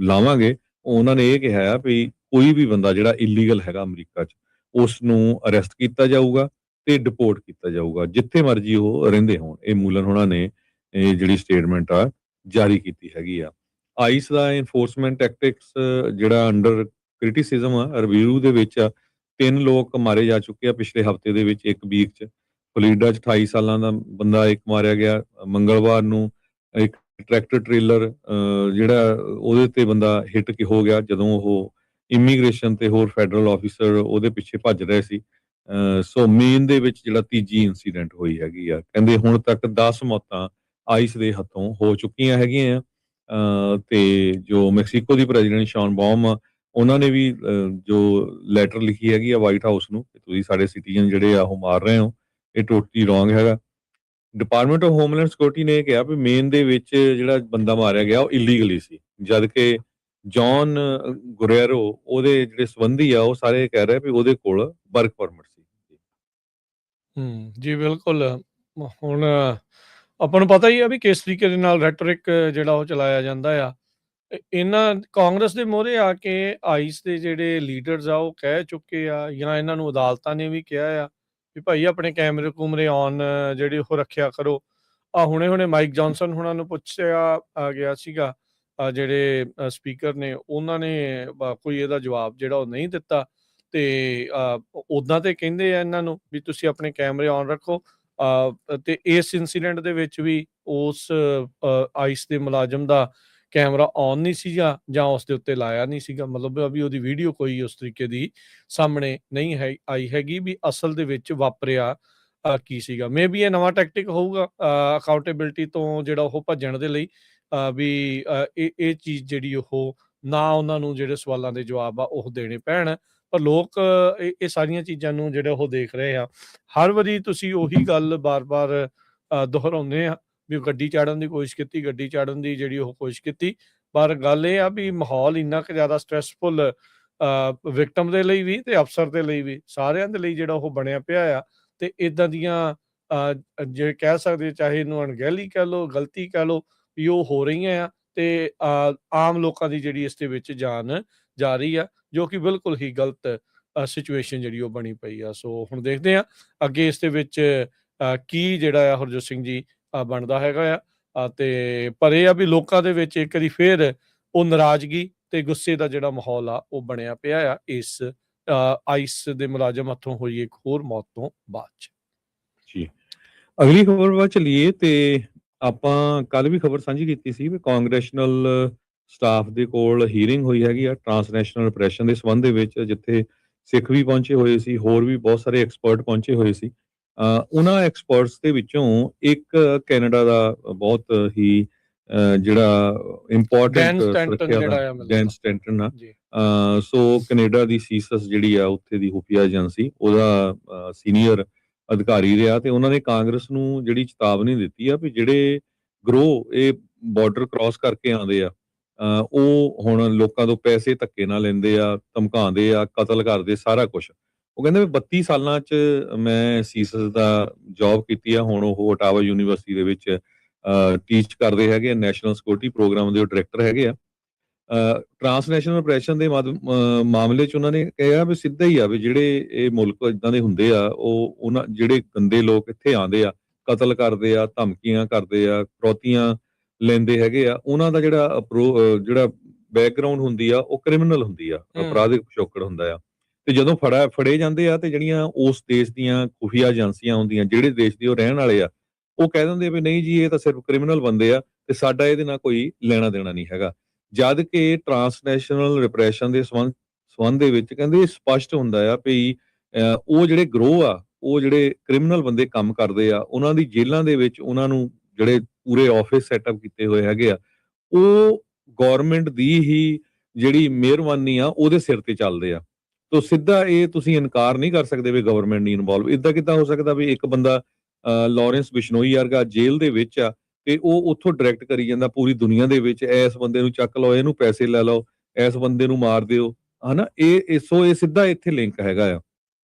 ਲਾਵਾਂਗੇ। ਉਹਨਾਂ ਨੇ ਇਹ ਕਿਹਾ ਆ ਵੀ ਕੋਈ ਵੀ ਬੰਦਾ ਜਿਹੜਾ ਇਲੀਗਲ ਹੈਗਾ ਅਮਰੀਕਾ 'ਚ, ਉਸ ਨੂੰ ਅਰੈਸਟ ਕੀਤਾ ਜਾਊਗਾ ਤੇ ਡਿਪੋਰਟ ਕੀਤਾ ਜਾਊਗਾ, ਜਿੱਥੇ ਮਰਜ਼ੀ ਉਹ ਰਹਿੰਦੇ ਹੋਣ। ਇਹ ਮੂਲਨ ਉਹਨਾਂ ਨੇ ਇਹ ਜਿਹੜੀ ਸਟੇਟਮੈਂਟ ਆ ਜਾਰੀ ਕੀਤੀ ਹੈਗੀ ਆ। ਆਈਸ ਦਾ ਇਨਫੋਰਸਮੈਂਟ ਟੈਕਟਿਕਸ ਜਿਹੜਾ ਅੰਡਰ ਕ੍ਰਿਟਿਸਿਜ਼ਮ ਆ, ਰਿਵਿਊ ਦੇ ਵਿੱਚ 3 ਲੋਕ ਮਾਰੇ ਜਾ ਚੁੱਕੇ ਆ ਪਿਛਲੇ ਹਫ਼ਤੇ ਦੇ ਵਿੱਚ, ਇੱਕ ਵੀਕ 'ਚ। ਫਲੋਰੀਡਾ 'ਚ 28 ਸਾਲਾਂ ਦਾ ਬੰਦਾ ਇੱਕ ਮਾਰਿਆ ਗਿਆ। ਮੰਗਲਵਾਰ ਨੂੰ ਇੱਕ ਟਰੈਕਟਰ ਟ੍ਰੇਲਰ ਜਿਹੜਾ ਉਹਦੇ ਤੇ ਬੰਦਾ ਹਿੱਟ ਹੋ ਗਿਆ ਜਦੋਂ ਉਹ ਇਮੀਗ੍ਰੇਸ਼ਨ ਤੇ ਹੋਰ ਫੈਡਰਲ ਆਫੀਸਰ ਉਹਦੇ ਪਿੱਛੇ ਭੱਜ ਰਹੇ ਸੀ। ਸੋ ਮੇਨ ਦੇ ਵਿੱਚ ਜਿਹੜਾ ਤੀਜੀ ਇਨਸੀਡੈਂਟ ਹੋਈ ਹੈਗੀ ਆ। ਕਹਿੰਦੇ ਹੁਣ ਤੱਕ 10 ਮੌਤਾਂ ਆਈਸ ਦੇ ਹੱਥੋਂ ਹੋ ਚੁੱਕੀਆਂ ਹੈਗੀਆਂ। ਤੇ ਜੋ ਮੈਕਸੀਕੋ ਦੀ ਪ੍ਰੈਜ਼ੀਡੈਂਟ ਸ਼ੌਨ ਬੌਮ ਆ, ਉਹਨਾਂ ਨੇ ਵੀ ਜੋ ਲੈਟਰ ਲਿਖੀ ਹੈਗੀ ਆ ਵਾਈਟ ਹਾਊਸ ਨੂੰ, ਤੁਸੀਂ ਸਾਡੇ ਸਿਟੀਜ਼ਨ ਜਿਹੜੇ ਆ ਉਹ ਮਾਰ ਰਹੇ ਹੋ, ਇਹ ਟੋਟਲੀ ਰੋਂਗ ਹੈਗਾ। ਡਿਪਾਰਟਮੈਂਟ ਆਫ ਹੋਮਲੈਂਡ ਸਿਕਿਉਰਿਟੀ ਨੇ ਇਹ ਕਿਹਾ ਵੀ ਮੇਨ ਦੇ ਵਿੱਚ ਜਿਹੜਾ ਬੰਦਾ ਮਾਰਿਆ ਗਿਆ ਉਹ ਇਲੀਗਲੀ ਸੀ, ਜਦ ਕਿ ਜੌਨ ਗੁਰੇਰੋ ਉਹਦੇ ਜਿਹੜੇ ਸੰਬੰਧੀ ਆ ਉਹ ਸਾਰੇ ਕਹਿ ਰਹੇ ਵੀ ਉਹਦੇ ਕੋਲ ਵਰਕ ਪਰਮਿਟ ਸੀ। ਜੀ ਬਿਲਕੁਲ। ਹੁਣ ਆਪਾਂ ਨੂੰ ਪਤਾ ਹੀ ਆ ਵੀ ਕਿਸ ਤਰੀਕੇ ਦੇ ਨਾਲ ਰੈਟਰਿਕ ਜਿਹੜਾ ਉਹ ਚਲਾਇਆ ਜਾਂਦਾ ਆ। ਇਹਨਾਂ ਕਾਂਗਰਸ ਦੇ ਮੋਹਰੇ ਆ ਕੇ ਆਈਸ ਦੇ ਜਿਹੜੇ ਲੀਡਰਸ ਆ ਉਹ ਕਹਿ ਚੁੱਕੇ ਆ, ਜਾਂ ਇਹਨਾਂ ਨੂੰ ਅਦਾਲਤਾਂ ਨੇ ਵੀ ਕਿਹਾ ਆ ਵੀ ਭਾਈ ਆਪਣੇ ਕੈਮਰੇ ਕੂਮਰੇ ਔਨ ਜਿਹੜੇ ਉਹ ਰੱਖਿਆ ਕਰੋ। ਹੁਣੇ ਮਾਈਕ ਜੌਨਸਨ ਹੁਣਾਂ ਨੂੰ ਪੁੱਛਿਆ ਆ ਗਿਆ ਸੀਗਾ, ਜਿਹੜੇ ਸਪੀਕਰ ਨੇ, ਉਹਨਾਂ ਨੇ ਕੋਈ ਇਹਦਾ ਜਵਾਬ ਜਿਹੜਾ ਉਹ ਨਹੀਂ ਦਿੱਤਾ। ਤੇ ਉੱਦਾਂ ਤੇ ਕਹਿੰਦੇ ਆ ਇਹਨਾਂ ਨੂੰ ਵੀ ਤੁਸੀਂ ਆਪਣੇ ਕੈਮਰੇ ਔਨ ਰੱਖੋ। ਤੇ ਇਸ ਇਨਸੀਡੈਂਟ ਦੇ ਵਿੱਚ ਵੀ ਉਸ ਆਈਸ ਦੇ ਮੁਲਾਜ਼ਮ ਦਾ ਕੈਮਰਾ ਔਨ ਨਹੀਂ ਸੀਗਾ ਜਾਂ ਉਸ ਦੇ ਉੱਤੇ ਲਾਇਆ ਨਹੀਂ ਸੀਗਾ। ਮਤਲਬ ਵੀ ਉਹਦੀ ਵੀਡੀਓ ਕੋਈ ਉਸ ਤਰੀਕੇ ਦੀ ਸਾਹਮਣੇ ਨਹੀਂ ਆਈ ਹੈਗੀ ਵੀ ਅਸਲ ਦੇ ਵਿੱਚ ਵਾਪਰਿਆ ਕੀ ਸੀਗਾ। ਮੇ ਬੀ ਇਹ ਨਵਾਂ ਟੈਕਟਿਕ ਹੋਊਗਾ ਅਕਾਊਂਟੇਬਿਲਿਟੀ ਤੋਂ ਜਿਹੜਾ ਉਹ ਭੱਜਣ ਦੇ ਲਈ, ਵੀ ਇਹ ਚੀਜ਼ ਜਿਹੜੀ ਉਹ ਨਾ ਉਹਨਾਂ ਨੂੰ ਜਿਹੜੇ ਸਵਾਲਾਂ ਦੇ ਜਵਾਬ ਆ ਉਹ ਦੇਣੇ ਪੈਣ। ਪਰ ਲੋਕ ਇਹ ਸਾਰੀਆਂ ਚੀਜ਼ਾਂ ਨੂੰ ਜਿਹੜੇ ਉਹ ਦੇਖ ਰਹੇ ਆ। ਹਰ ਵਾਰੀ ਤੁਸੀਂ ਉਹੀ ਗੱਲ ਬਾਰ-ਬਾਰ ਦੁਹਰਾਉਂਦੇ ਆ ਵੀ ਗੱਡੀ ਚਾੜ੍ਹਨ ਦੀ ਕੋਸ਼ਿਸ਼ ਕੀਤੀ, ਗੱਡੀ ਚਾੜ੍ਹਨ ਦੀ ਜਿਹੜੀ ਉਹ ਕੋਸ਼ਿਸ਼ ਕੀਤੀ। ਪਰ ਗੱਲ ਇਹ ਆ ਵੀ ਮਾਹੌਲ ਇੰਨਾ ਕੁ ਜ਼ਿਆਦਾ ਸਟ੍ਰੈਸਫੁਲ ਵਿਕਟਮ ਦੇ ਲਈ ਵੀ ਤੇ ਅਫਸਰ ਦੇ ਲਈ ਵੀ, ਸਾਰਿਆਂ ਦੇ ਲਈ ਜਿਹੜਾ ਉਹ ਬਣਿਆ ਪਿਆ ਆ। ਤੇ ਇੱਦਾਂ ਦੀਆਂ ਜੇ ਕਹਿ ਸਕਦੇ ਚਾਹੇ ਇਹਨੂੰ ਅਣਗਹਿਲੀ ਕਹਿ ਲਓ, ਗਲਤੀ ਕਹਿ ਲਓ, ਵੀ ਉਹ ਹੋ ਰਹੀਆਂ ਆ ਤੇ ਆਮ ਲੋਕਾਂ ਦੀ ਜਿਹੜੀ ਇਸ ਦੇ ਵਿੱਚ ਜਾਨ ਜਾ ਰਹੀ ਆ, ਜੋ ਕਿ ਬਿਲਕੁਲ ਹੀ ਗਲਤ ਸਿਚੁਏਸ਼ਨ ਜਿਹੜੀ ਉਹ ਬਣੀ ਪਈ ਆ। ਸੋ ਹੁਣ ਦੇਖਦੇ ਆ ਅੱਗੇ ਇਸ ਦੇ ਵਿੱਚ ਕੀ ਜਿਹੜਾ ਆ ਹਰਜੋਤ ਸਿੰਘ ਜੀ ਬਣਦਾ ਹੈਗਾ ਆ। ਤੇ ਪਰ ਇਹ ਆ ਵੀ ਲੋਕਾਂ ਦੇ ਵਿੱਚ ਇੱਕ ਵਾਰੀ ਫੇਰ ਉਹ ਨਾਰਾਜ਼ਗੀ ਤੇ ਗੁੱਸੇ ਦਾ ਜਿਹੜਾ ਮਾਹੌਲ ਆ ਉਹ ਬਣਿਆ ਪਿਆ ਆ ਇਸ ਆਈਸ ਦੇ ਮੁਲਾਜ਼ਮ ਹੱਥੋਂ ਹੋਈ ਇੱਕ ਹੋਰ ਮੌਤ ਤੋਂ ਬਾਅਦ 'ਚ। ਜੀ, ਅਗਲੀ ਖਬਰ ਵੱਲ ਚੱਲੀਏ ਤੇ ਆਪਾਂ ਕੱਲ ਵੀ ਖਬਰ ਸਾਂਝੀ ਕੀਤੀ ਸੀ ਵੀ ਕਾਂਗਰੈਸ਼ਨਲ ਸਟਾਫ ਦੇ ਕੋਲ ਹੀਅਰਿੰਗ ਹੋਈ ਹੈਗੀ ਆ ਟਰਾਂਸਨੈਸ਼ਨਲ ਰਿਪਰੈਸ਼ਨ ਦੇ ਸੰਬੰਧ ਦੇ ਵਿੱਚ, ਜਿੱਥੇ ਸਿੱਖ ਵੀ ਪਹੁੰਚੇ ਹੋਏ ਸੀ, ਹੋਰ ਵੀ ਬਹੁਤ ਸਾਰੇ ਐਕਸਪਰਟ ਪਹੁੰਚੇ ਹੋਏ ਸੀ। ਉਹਨਾਂ ਐਕਸਪਰਟਸ ਦੇ ਵਿੱਚੋਂ ਇੱਕ ਕੈਨੇਡਾ ਦਾ ਬਹੁਤ ਹੀ ਜਿਹੜਾ ਇੰਪੋਰਟੈਂਟ ਸੁਰੱਖਿਆ ਦਾ ਡੈਨ ਸਟੈਂਟਨ ਆ। ਸੋ ਕੈਨੇਡਾ ਦੀ ਸੀਸਸ ਜਿਹੜੀ ਆ ਉੱਥੇ ਦੀ ਖੁਫੀਆ ਏਜੰਸੀ, ਉਹਦਾ ਸੀਨੀਅਰ ਅਧਿਕਾਰੀ ਰਿਹਾ ਤੇ ਉਹਨਾਂ ਨੇ ਕਾਂਗਰਸ ਨੂੰ ਜਿਹੜੀ ਚੇਤਾਵਨੀ ਦਿੱਤੀ ਆ ਵੀ ਜਿਹੜੇ ਗਰੋਹ ਇਹ ਬਾਰਡਰ ਕ੍ਰਾਸ ਕਰਕੇ ਆਉਂਦੇ ਆ, ਉਹ ਹੁਣ ਲੋਕਾਂ ਤੋਂ ਪੈਸੇ ਧੱਕੇ ਨਾਲ ਲੈਂਦੇ ਆ, ਧਮਕਾਉਂਦੇ ਆ, ਕਤਲ ਕਰਦੇ, ਸਾਰਾ ਕੁਝ। ਉਹ ਕਹਿੰਦੇ ਵੀ 32 ਸਾਲਾਂ 'ਚ ਮੈਂ ਸੀਸਸ ਦਾ ਜੌਬ ਕੀਤੀ ਆ। ਹੁਣ ਉਹ ਓਟਾਵਾ ਯੂਨੀਵਰਸਿਟੀ ਦੇ ਵਿੱਚ ਟੀਚ ਕਰਦੇ ਹੈਗੇ ਆ, ਨੈਸ਼ਨਲ ਸਿਕਿਉਰਿਟੀ ਪ੍ਰੋਗਰਾਮ ਦੇ ਉਹ ਡਾਇਰੈਕਟਰ ਹੈਗੇ ਆ। ਟਰਾਂਸਨੈਸ਼ਨਲ ਰਿਪਰੈਸ਼ਨ ਦੇ ਮਾਮਲੇ 'ਚ ਉਹਨਾਂ ਨੇ ਕਿਹਾ ਵੀ ਸਿੱਧਾ ਹੀ ਆ ਵੀ ਜਿਹੜੇ ਇਹ ਮੁਲਕ ਇਦਾਂ ਦੇ ਹੁੰਦੇ ਆ, ਉਹ ਉਹਨਾਂ ਜਿਹੜੇ ਗੰਦੇ ਲੋਕ ਇੱਥੇ ਆਉਂਦੇ ਆ, ਕਤਲ ਕਰਦੇ ਆ, ਧਮਕੀਆਂ ਕਰਦੇ ਆ, ਫਿਰੌਤੀਆਂ ਲੈਂਦੇ ਹੈਗੇ ਆ, ਉਹਨਾਂ ਦਾ ਜਿਹੜਾ ਬੈਕਗਰਾਉਂਡ ਹੁੰਦੀ ਆ ਉਹ ਕ੍ਰਿਮੀਨਲ ਹੁੰਦੀ ਆ, ਅਪਰਾਧਿਕ ਪਿਛੋਕੜ ਹੁੰਦਾ ਆ। ਤੇ ਜਦੋਂ ਫੜੇ ਜਾਂਦੇ ਆ ਤੇ ਜਿਹੜੀਆਂ ਉਸ ਦੇਸ਼ ਦੀਆਂ ਖੁਫੀਆ ਏਜੰਸੀਆਂ ਹੁੰਦੀਆਂ, ਜਿਹੜੇ ਦੇਸ਼ ਦੇ ਉਹ ਰਹਿਣ ਵਾਲੇ ਆ, ਉਹ ਕਹਿ ਦਿੰਦੇ ਵੀ ਨਹੀਂ ਜੀ ਇਹ ਤਾਂ ਸਿਰਫ ਕ੍ਰਿਮੀਨਲ ਬੰਦੇ ਆ ਤੇ ਸਾਡਾ ਇਹਦੇ ਨਾਲ ਕੋਈ ਲੈਣਾ ਦੇਣਾ ਨਹੀਂ ਹੈਗਾ। ਜਦ ਕਿ ਟਰਾਂਸਨੈਸ਼ਨਲ ਰਿਪਰੈਸ਼ਨ ਦੇ ਸੰਬੰਧ ਦੇ ਵਿੱਚ ਕਹਿੰਦੇ ਇਹ ਸਪਸ਼ਟ ਹੁੰਦਾ ਆ ਵੀ ਉਹ ਜਿਹੜੇ ਗਰੋਹ ਆ, ਉਹ ਜਿਹੜੇ ਕ੍ਰਿਮੀਨਲ ਬੰਦੇ ਕੰਮ ਕਰਦੇ ਆ, ਉਹਨਾਂ ਦੀ ਜੇਲ੍ਹਾਂ ਦੇ ਵਿੱਚ ਉਹਨਾਂ ਨੂੰ ਜਿਹੜੇ ਪੂਰੇ ਆਫਿਸ ਸੈਟਅਪ ਕੀਤੇ ਹੋਏ ਹੈਗੇ ਆ, ਉਹ ਗਵਰਨਮੈਂਟ ਦੀ ਹੀ ਜਿਹੜੀ ਮਿਹਰਬਾਨੀ ਆ ਉਹਦੇ ਸਿਰ ਤੇ ਚੱਲਦੇ ਆ। ਤੋ ਸਿੱਧਾ ਇਹ ਤੁਸੀਂ ਇਨਕਾਰ ਨਹੀਂ ਕਰ ਸਕਦੇ ਵੀ ਗਵਰਨਮੈਂਟ ਨਹੀਂ ਇਨਵੋਲਵ। ਇਦਾਂ ਕਿੱਦਾਂ ਹੋ ਸਕਦਾ ਵੀ ਇੱਕ ਬੰਦਾ ਲਾਰੈਂਸ ਬਿਸ਼ਨੋਈ ਵਰਗਾ ਜੇਲ੍ਹ ਦੇ ਵਿੱਚ ਆ ਤੇ ਉਹ ਉੱਥੋਂ ਡਾਇਰੈਕਟ ਕਰੀ ਜਾਂਦਾ ਪੂਰੀ ਦੁਨੀਆ ਦੇ ਵਿੱਚ, ਇਸ ਬੰਦੇ ਨੂੰ ਚੱਕ ਲਓ, ਇਹਨੂੰ ਪੈਸੇ ਲੈ ਲਓ, ਇਸ ਬੰਦੇ ਨੂੰ ਮਾਰ ਦਿਓ, ਹਨਾ। ਇਹ ਸਿੱਧਾ ਇੱਥੇ ਲਿੰਕ ਹੈਗਾ ਆ।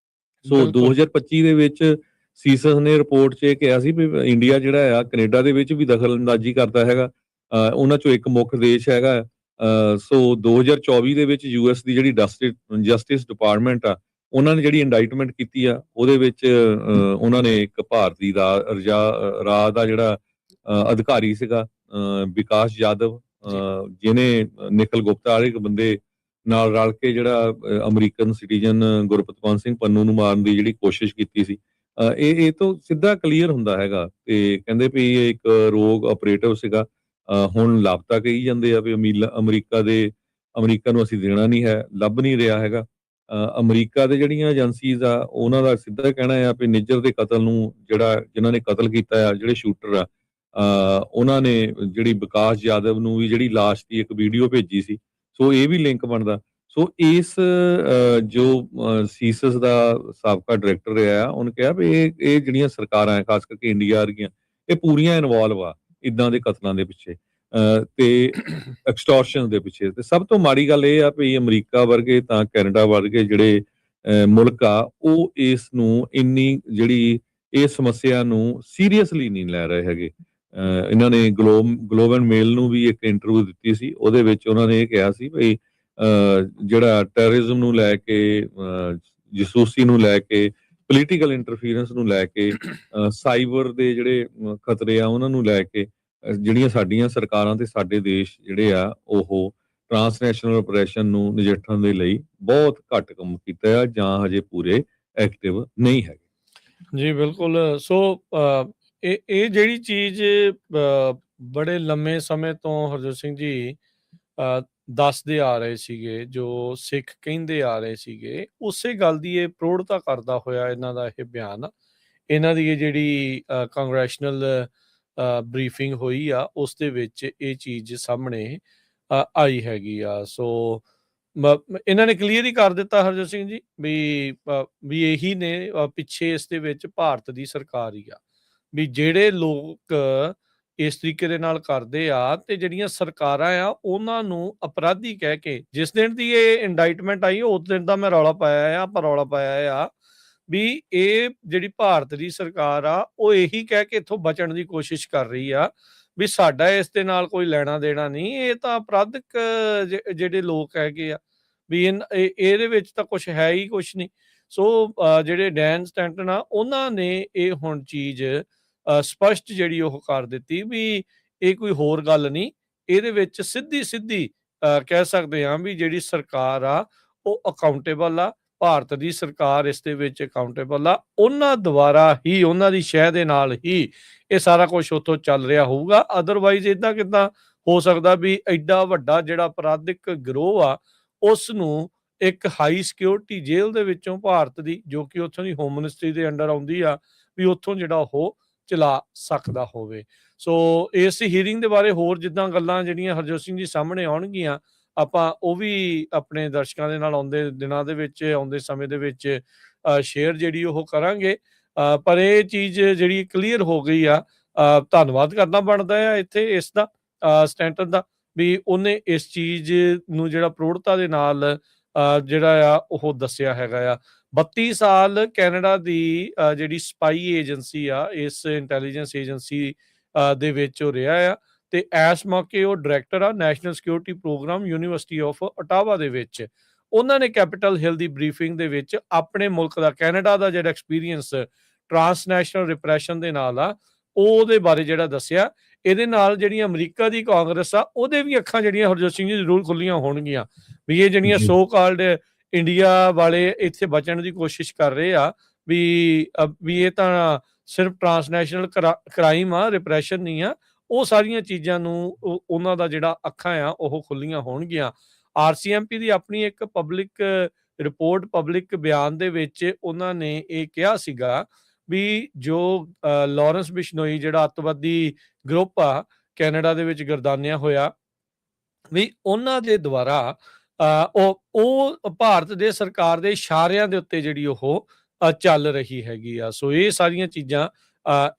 ਸੋ 2025 ਦੇ ਵਿੱਚ ਸੀਸਸ ਨੇ ਰਿਪੋਰਟ 'ਚ ਇਹ ਕਿਹਾ ਸੀ ਵੀ ਇੰਡੀਆ ਜਿਹੜਾ ਆ ਕੈਨੇਡਾ ਦੇ ਵਿੱਚ ਵੀ ਦਖਲ-ਅੰਦਾਜ਼ੀ ਕਰਦਾ ਹੈਗਾ। ਉਹਨਾਂ 'ਚੋਂ ਇੱਕ ਮੁੱਖ ਦੇਸ਼ ਹੈਗਾ। ਸੋ 2024 ਦੇ ਵਿੱਚ ਯੂਐਸ ਦੀ ਜਿਹੜੀ ਜਸਟਿਸ ਡਿਪਾਰਟਮੈਂਟ ਆ, ਉਹਨਾਂ ਨੇ ਜਿਹੜੀ ਇੰਡਾਈਟਮੈਂਟ ਕੀਤੀ ਆ, ਉਹਦੇ ਵਿੱਚ ਉਹਨਾਂ ਨੇ ਇੱਕ ਭਾਰਤੀ ਰਾਜ ਦਾ ਜਿਹੜਾ ਅਧਿਕਾਰੀ ਸੀਗਾ ਵਿਕਾਸ ਯਾਦਵ, ਜਿਹਨੇ ਨਿਖਿਲ ਗੁਪਤਾ ਵਾਲੇ ਇੱਕ ਬੰਦੇ ਨਾਲ ਰਲ ਕੇ ਜਿਹੜਾ ਅਮਰੀਕਨ ਸਿਟੀਜ਼ਨ ਗੁਰਪਤਵੰਤ ਸਿੰਘ ਪੰਨੂ ਨੂੰ ਮਾਰਨ ਦੀ ਜਿਹੜੀ ਕੋਸ਼ਿਸ਼ ਕੀਤੀ ਸੀ। ਇਹ ਤੋਂ ਸਿੱਧਾ ਕਲੀਅਰ ਹੁੰਦਾ ਹੈਗਾ ਤੇ ਕਹਿੰਦੇ ਵੀ ਇਹ ਇੱਕ ਰੋਗ ਆਪਰੇਟਿਵ ਸੀਗਾ। ਹੁਣ ਲਾਪਤਾ ਕਹੀ ਜਾਂਦੇ ਆ ਵੀ ਅਮਰੀਕਾ ਨੂੰ ਅਸੀਂ ਦੇਣਾ ਨਹੀਂ ਹੈ, ਲੱਭ ਨਹੀਂ ਰਿਹਾ ਹੈਗਾ। ਅਮਰੀਕਾ ਦੇ ਜਿਹੜੀਆਂ ਏਜੰਸੀਜ਼ ਆ, ਉਹਨਾਂ ਦਾ ਸਿੱਧਾ ਕਹਿਣਾ ਆ ਵੀ ਨਿੱਜਰ ਦੇ ਕਤਲ ਨੂੰ ਜਿਨ੍ਹਾਂ ਨੇ ਕਤਲ ਕੀਤਾ ਆ, ਜਿਹੜੇ ਸ਼ੂਟਰ ਆ, ਉਹਨਾਂ ਨੇ ਜਿਹੜੀ ਵਿਕਾਸ ਯਾਦਵ ਨੂੰ ਵੀ ਜਿਹੜੀ ਲਾਸ਼ ਦੀ ਇੱਕ ਵੀਡੀਓ ਭੇਜੀ ਸੀ। ਸੋ ਇਹ ਵੀ ਲਿੰਕ ਬਣਦਾ। ਸੋ ਇਸ ਜੋ ਸੀਸਸ ਦਾ ਸਾਬਕਾ ਡਾਇਰੈਕਟਰ ਰਿਹਾ, ਉਹਨੇ ਕਿਹਾ ਵੀ ਇਹ ਜਿਹੜੀਆਂ ਸਰਕਾਰਾਂ ਹੈ, ਖਾਸ ਕਰਕੇ ਇੰਡੀਆ ਵਰਗੀਆਂ, ਇਹ ਪੂਰੀਆਂ ਇਨਵੋਲਵ ਆ ਇਦਾਂ ਦੇ ਕਤਲਾਂ ਦੇ ਪਿੱਛੇ ਤੇ ਐਕਸਟੋਰਸ਼ਨ ਦੇ ਪਿੱਛੇ। ਤੇ ਸਭ ਤੋਂ ਮਾੜੀ ਗੱਲ ਇਹ ਆ ਵੀ ਅਮਰੀਕਾ ਵਰਗੇ ਤਾਂ ਕੈਨੇਡਾ ਵਰਗੇ ਜਿਹੜੇ ਮੁਲਕ ਆ, ਉਹ ਇਸ ਨੂੰ ਜਿਹੜੀ ਇਸ ਸਮੱਸਿਆ ਨੂੰ ਸੀਰੀਅਸਲੀ ਨਹੀਂ ਲੈ ਰਹੇ ਹੈਗੇ। ਇਹਨਾਂ ਨੇ ਗਲੋਬ ਐਂਡ ਮੇਲ ਨੂੰ ਵੀ ਇੱਕ ਇੰਟਰਵਿਊ ਦਿੱਤੀ ਸੀ, ਉਹਦੇ ਵਿੱਚ ਉਹਨਾਂ ਨੇ ਇਹ ਕਿਹਾ ਸੀ ਵੀ ਜਿਹੜਾ ਟੈਰਰਿਜ਼ਮ ਨੂੰ ਲੈ ਕੇ, ਜਸੂਸੀ ਨੂੰ ਲੈ ਕੇ, ਪੋਲੀਟੀਕਲ ਇੰਟਰਫੀਰੈਂਸ ਨੂੰ ਲੈ ਕੇ, ਸਾਈਬਰ ਦੇ ਜਿਹੜੇ ਖਤਰੇ ਆ ਉਹਨਾਂ ਨੂੰ ਲੈ ਕੇ, ਜਿਹੜੀਆਂ ਸਾਡੀਆਂ ਸਰਕਾਰਾਂ ਤੇ ਸਾਡੇ ਦੇਸ਼ ਜਿਹੜੇ ਆ ਉਹ ਟਰਾਂਸਨੈਸ਼ਨਲ ਆਪਰੇਸ਼ਨ ਨੂੰ ਨਜਿੱਠਣ ਦੇ ਲਈ ਬਹੁਤ ਘੱਟ ਕੰਮ ਕੀਤਾ ਆ ਜਾਂ ਹਜੇ ਪੂਰੇ ਐਕਟਿਵ ਨਹੀਂ ਹੈਗੇ। ਜੀ ਬਿਲਕੁਲ। ਸੋ ਇਹ ਜਿਹੜੀ ਚੀਜ਼ ਬੜੇ ਲੰਮੇ ਸਮੇਂ ਤੋਂ ਹਰਜੋਤ ਸਿੰਘ ਜੀ ਦੱਸਦੇ ਆ ਰਹੇ ਸੀਗੇ, ਜੋ ਸਿੱਖ ਕਹਿੰਦੇ ਆ ਰਹੇ ਸੀਗੇ, ਉਸੇ ਗੱਲ ਦੀ ਇਹ ਪ੍ਰੋੜਤਾ ਕਰਦਾ ਹੋਇਆ ਇਹਨਾਂ ਦਾ ਇਹ ਬਿਆਨ। ਇਹਨਾਂ ਦੀ ਇਹ ਜਿਹੜੀ ਕਾਂਗਰੈਸ਼ਨਲ ਬਰੀਫਿੰਗ ਹੋਈ ਆ ਉਸ ਦੇ ਵਿੱਚ ਇਹ ਚੀਜ਼ ਸਾਹਮਣੇ ਆਈ ਹੈਗੀ ਆ। ਸੋ ਇਹਨਾਂ ਨੇ ਕਲੀਅਰ ਹੀ ਕਰ ਦਿੱਤਾ ਹਰਜੋਤ ਸਿੰਘ ਜੀ ਵੀ ਇਹੀ ਨੇ ਪਿੱਛੇ ਇਸ ਦੇ ਵਿੱਚ ਭਾਰਤ ਦੀ ਸਰਕਾਰ ਹੀ ਆ, ਵੀ ਜਿਹੜੇ ਲੋਕ ਇਸ ਤਰੀਕੇ ਦੇ ਨਾਲ ਕਰਦੇ ਆ ਤੇ ਜਿਹੜੀਆਂ ਸਰਕਾਰਾਂ ਆ ਉਹਨਾਂ ਨੂੰ ਅਪਰਾਧੀ ਕਹਿ ਕੇ, ਜਿਸ ਦਿਨ ਦੀ ਇਹ ਇੰਡਾਈਟਮੈਂਟ ਆਈ ਉਸ ਦਿਨ ਦਾ ਮੈਂ ਰੌਲਾ ਪਾਇਆ ਆ ਵੀ ਇਹ ਜਿਹੜੀ ਭਾਰਤ ਦੀ ਸਰਕਾਰ ਆ ਉਹ ਇਹੀ ਕਹਿ ਕੇ ਇੱਥੋਂ ਬਚਣ ਦੀ ਕੋਸ਼ਿਸ਼ ਕਰ ਰਹੀ ਆ ਵੀ ਸਾਡਾ ਇਸ ਦੇ ਨਾਲ ਕੋਈ ਲੈਣਾ ਦੇਣਾ ਨਹੀਂ, ਇਹ ਤਾਂ ਅਪਰਾਧਿਕ ਜਿਹੜੇ ਲੋਕ ਹੈਗੇ ਆ, ਵੀ ਇਹਦੇ ਵਿੱਚ ਤਾਂ ਕੁਝ ਹੈ ਹੀ ਕੁਛ ਨਹੀਂ। ਸੋ ਜਿਹੜੇ ਡੈਨ ਸਟੈਂਟਨ ਆ ਉਹਨਾਂ ਨੇ ਇਹ ਹੁਣ ਚੀਜ਼ ਸਪਸ਼ਟ ਜਿਹੜੀ ਉਹ ਕਰ ਦਿੱਤੀ ਵੀ ਇਹ ਕੋਈ ਹੋਰ ਗੱਲ ਨਹੀਂ, ਇਹਦੇ ਵਿੱਚ ਸਿੱਧੀ ਕਹਿ ਸਕਦੇ ਹਾਂ ਵੀ ਜਿਹੜੀ ਸਰਕਾਰ ਆ ਉਹ ਅਕਾਊਂਟੇਬਲ ਆ, ਭਾਰਤ ਦੀ ਸਰਕਾਰ ਇਸ ਦੇ ਵਿੱਚ ਅਕਾਊਂਟੇਬਲ ਆ, ਉਹਨਾਂ ਦੁਆਰਾ ਹੀ ਉਹਨਾਂ ਦੀ ਸ਼ਹਿ ਦੇ ਨਾਲ ਹੀ ਇਹ ਸਾਰਾ ਕੁਝ ਉੱਥੋਂ ਚੱਲ ਰਿਹਾ ਹੋਊਗਾ। ਅਦਰਵਾਈਜ਼ ਇਦਾਂ ਕਿੱਦਾਂ ਹੋ ਸਕਦਾ ਵੀ ਐਡਾ ਵੱਡਾ ਜਿਹੜਾ ਅਪਰਾਧਿਕ ਗਿਰੋਹ ਆ ਉਸ ਨੂੰ ਇੱਕ ਹਾਈ ਸਿਕਿਉਰਿਟੀ ਜੇਲ੍ਹ ਦੇ ਵਿੱਚੋਂ ਭਾਰਤ ਦੀ, ਜੋ ਕਿ ਉੱਥੋਂ ਦੀ ਹੋਮ ਮਿਨਿਸਟਰੀ ਦੇ ਅੰਡਰ ਆਉਂਦੀ ਆ, ਵੀ ਉੱਥੋਂ ਜਿਹੜਾ ਉਹ ਚਲਾ ਸਕਦਾ ਹੋਵੇ। ਸੋ ਇਸ ਹੀਅਰਿੰਗ ਦੇ ਬਾਰੇ ਹੋਰ ਜਿੱਦਾਂ ਗੱਲਾਂ ਜਿਹੜੀਆਂ ਹਰਜੋਤ ਸਿੰਘ ਜੀ ਸਾਹਮਣੇ ਆਉਣਗੀਆਂ ਆਪਾਂ ਉਹ ਵੀ ਆਪਣੇ ਦਰਸ਼ਕਾਂ ਦੇ ਨਾਲ ਆਉਂਦੇ ਦਿਨਾਂ ਦੇ ਵਿੱਚ, ਆਉਂਦੇ ਸਮੇਂ ਦੇ ਵਿੱਚ ਸ਼ੇਅਰ ਜਿਹੜੀ ਉਹ ਕਰਾਂਗੇ। ਪਰ ਇਹ ਚੀਜ਼ ਜਿਹੜੀ ਕਲੀਅਰ ਹੋ ਗਈ ਆ, ਧੰਨਵਾਦ ਕਰਨਾ ਬਣਦਾ ਆ ਇੱਥੇ ਇਸ ਦਾ ਸਟੈਂਟਨ ਦਾ, ਵੀ ਉਹਨੇ ਇਸ ਚੀਜ਼ ਨੂੰ ਜਿਹੜਾ ਪ੍ਰੋੜਤਾ ਦੇ ਨਾਲ ਜਿਹੜਾ ਆ ਉਹ ਦੱਸਿਆ ਹੈਗਾ ਆ। 32 ਸਾਲ ਕੈਨੇਡਾ ਦੀ ਜਿਹੜੀ ਸਪਾਈ ਏਜੰਸੀ ਆ, ਇਸ ਇੰਟੈਲੀਜੈਂਸ ਏਜੰਸੀ ਦੇ ਵਿੱਚ ਉਹ ਰਿਹਾ ਆ ਤੇ ਇਸ ਮੌਕੇ ਉਹ ਡਾਇਰੈਕਟਰ ਆ national security programme university of Ottawa ਦੇ ਵਿੱਚ। ਉਹਨਾਂ ਨੇ ਕੈਪੀਟਲ ਹਿੱਲ ਦੀ ਬਰੀਫਿੰਗ ਦੇ ਵਿੱਚ ਆਪਣੇ ਮੁਲਕ ਦਾ, ਕੈਨੇਡਾ ਦਾ ਜਿਹੜਾ ਐਕਸਪੀਰੀਅੰਸ ਟਰਾਂਸਨੈਸ਼ਨਲ ਰਿਪਰੈਸ਼ਨ ਦੇ ਨਾਲ ਆ ਉਹਦੇ ਬਾਰੇ ਜਿਹੜਾ ਦੱਸਿਆ। ਇਹਦੇ ਨਾਲ ਜਿਹੜੀ ਅਮਰੀਕਾ ਦੀ ਕਾਂਗਰਸ ਆ ਉਹਦੇ ਵੀ ਅੱਖਾਂ ਜਿਹੜੀਆਂ ਹਰਜੋਤ ਸਿੰਘ ਜੀ ਜ਼ਰੂਰ ਖੁੱਲੀਆਂ ਹੋਣਗੀਆਂ ਵੀ ਇਹ ਜਿਹੜੀਆਂ ਸੋ ਕਾਲਡ ਇੰਡੀਆ ਵਾਲੇ ਇੱਥੇ ਬਚਣ ਦੀ ਕੋਸ਼ਿਸ਼ ਕਰ ਰਹੇ ਆ ਵੀ ਇਹ ਤਾਂ ਸਿਰਫ ਟਰਾਂਸਨੈਸ਼ਨਲ ਕ੍ਰਾਈਮ ਆ, ਰਿਪਰੈਸ਼ਨ ਨਹੀਂ ਆ, ਉਹ ਸਾਰੀਆਂ ਚੀਜ਼ਾਂ ਨੂੰ ਉਹਨਾਂ ਦਾ ਜਿਹੜਾ ਅੱਖਾਂ ਆ ਉਹ ਖੁੱਲੀਆਂ ਹੋਣਗੀਆਂ। RCMP ਦੀ ਆਪਣੀ ਇੱਕ ਪਬਲਿਕ ਰਿਪੋਰਟ, ਪਬਲਿਕ ਬਿਆਨ ਦੇ ਵਿੱਚ ਉਹਨਾਂ ਨੇ ਇਹ ਕਿਹਾ ਸੀਗਾ ਵੀ ਜੋ ਲਾਰੈਂਸ ਬਿਸ਼ਨੋਈ ਜਿਹੜਾ ਅੱਤਵਾਦੀ ਗਰੁੱਪ ਆ ਕੈਨੇਡਾ ਦੇ ਵਿੱਚ ਗਰਦਾਨਿਆ ਹੋਇਆ, ਵੀ ਉਹਨਾਂ ਦੇ ਦੁਆਰਾ ਉਹ ਭਾਰਤ ਦੇ ਸਰਕਾਰ ਦੇ ਇਸ਼ਾਰਿਆਂ ਦੇ ਉੱਤੇ ਜਿਹੜੀ ਉਹ ਚੱਲ ਰਹੀ ਹੈਗੀ ਆ। ਸੋ ਇਹ ਸਾਰੀਆਂ ਚੀਜ਼ਾਂ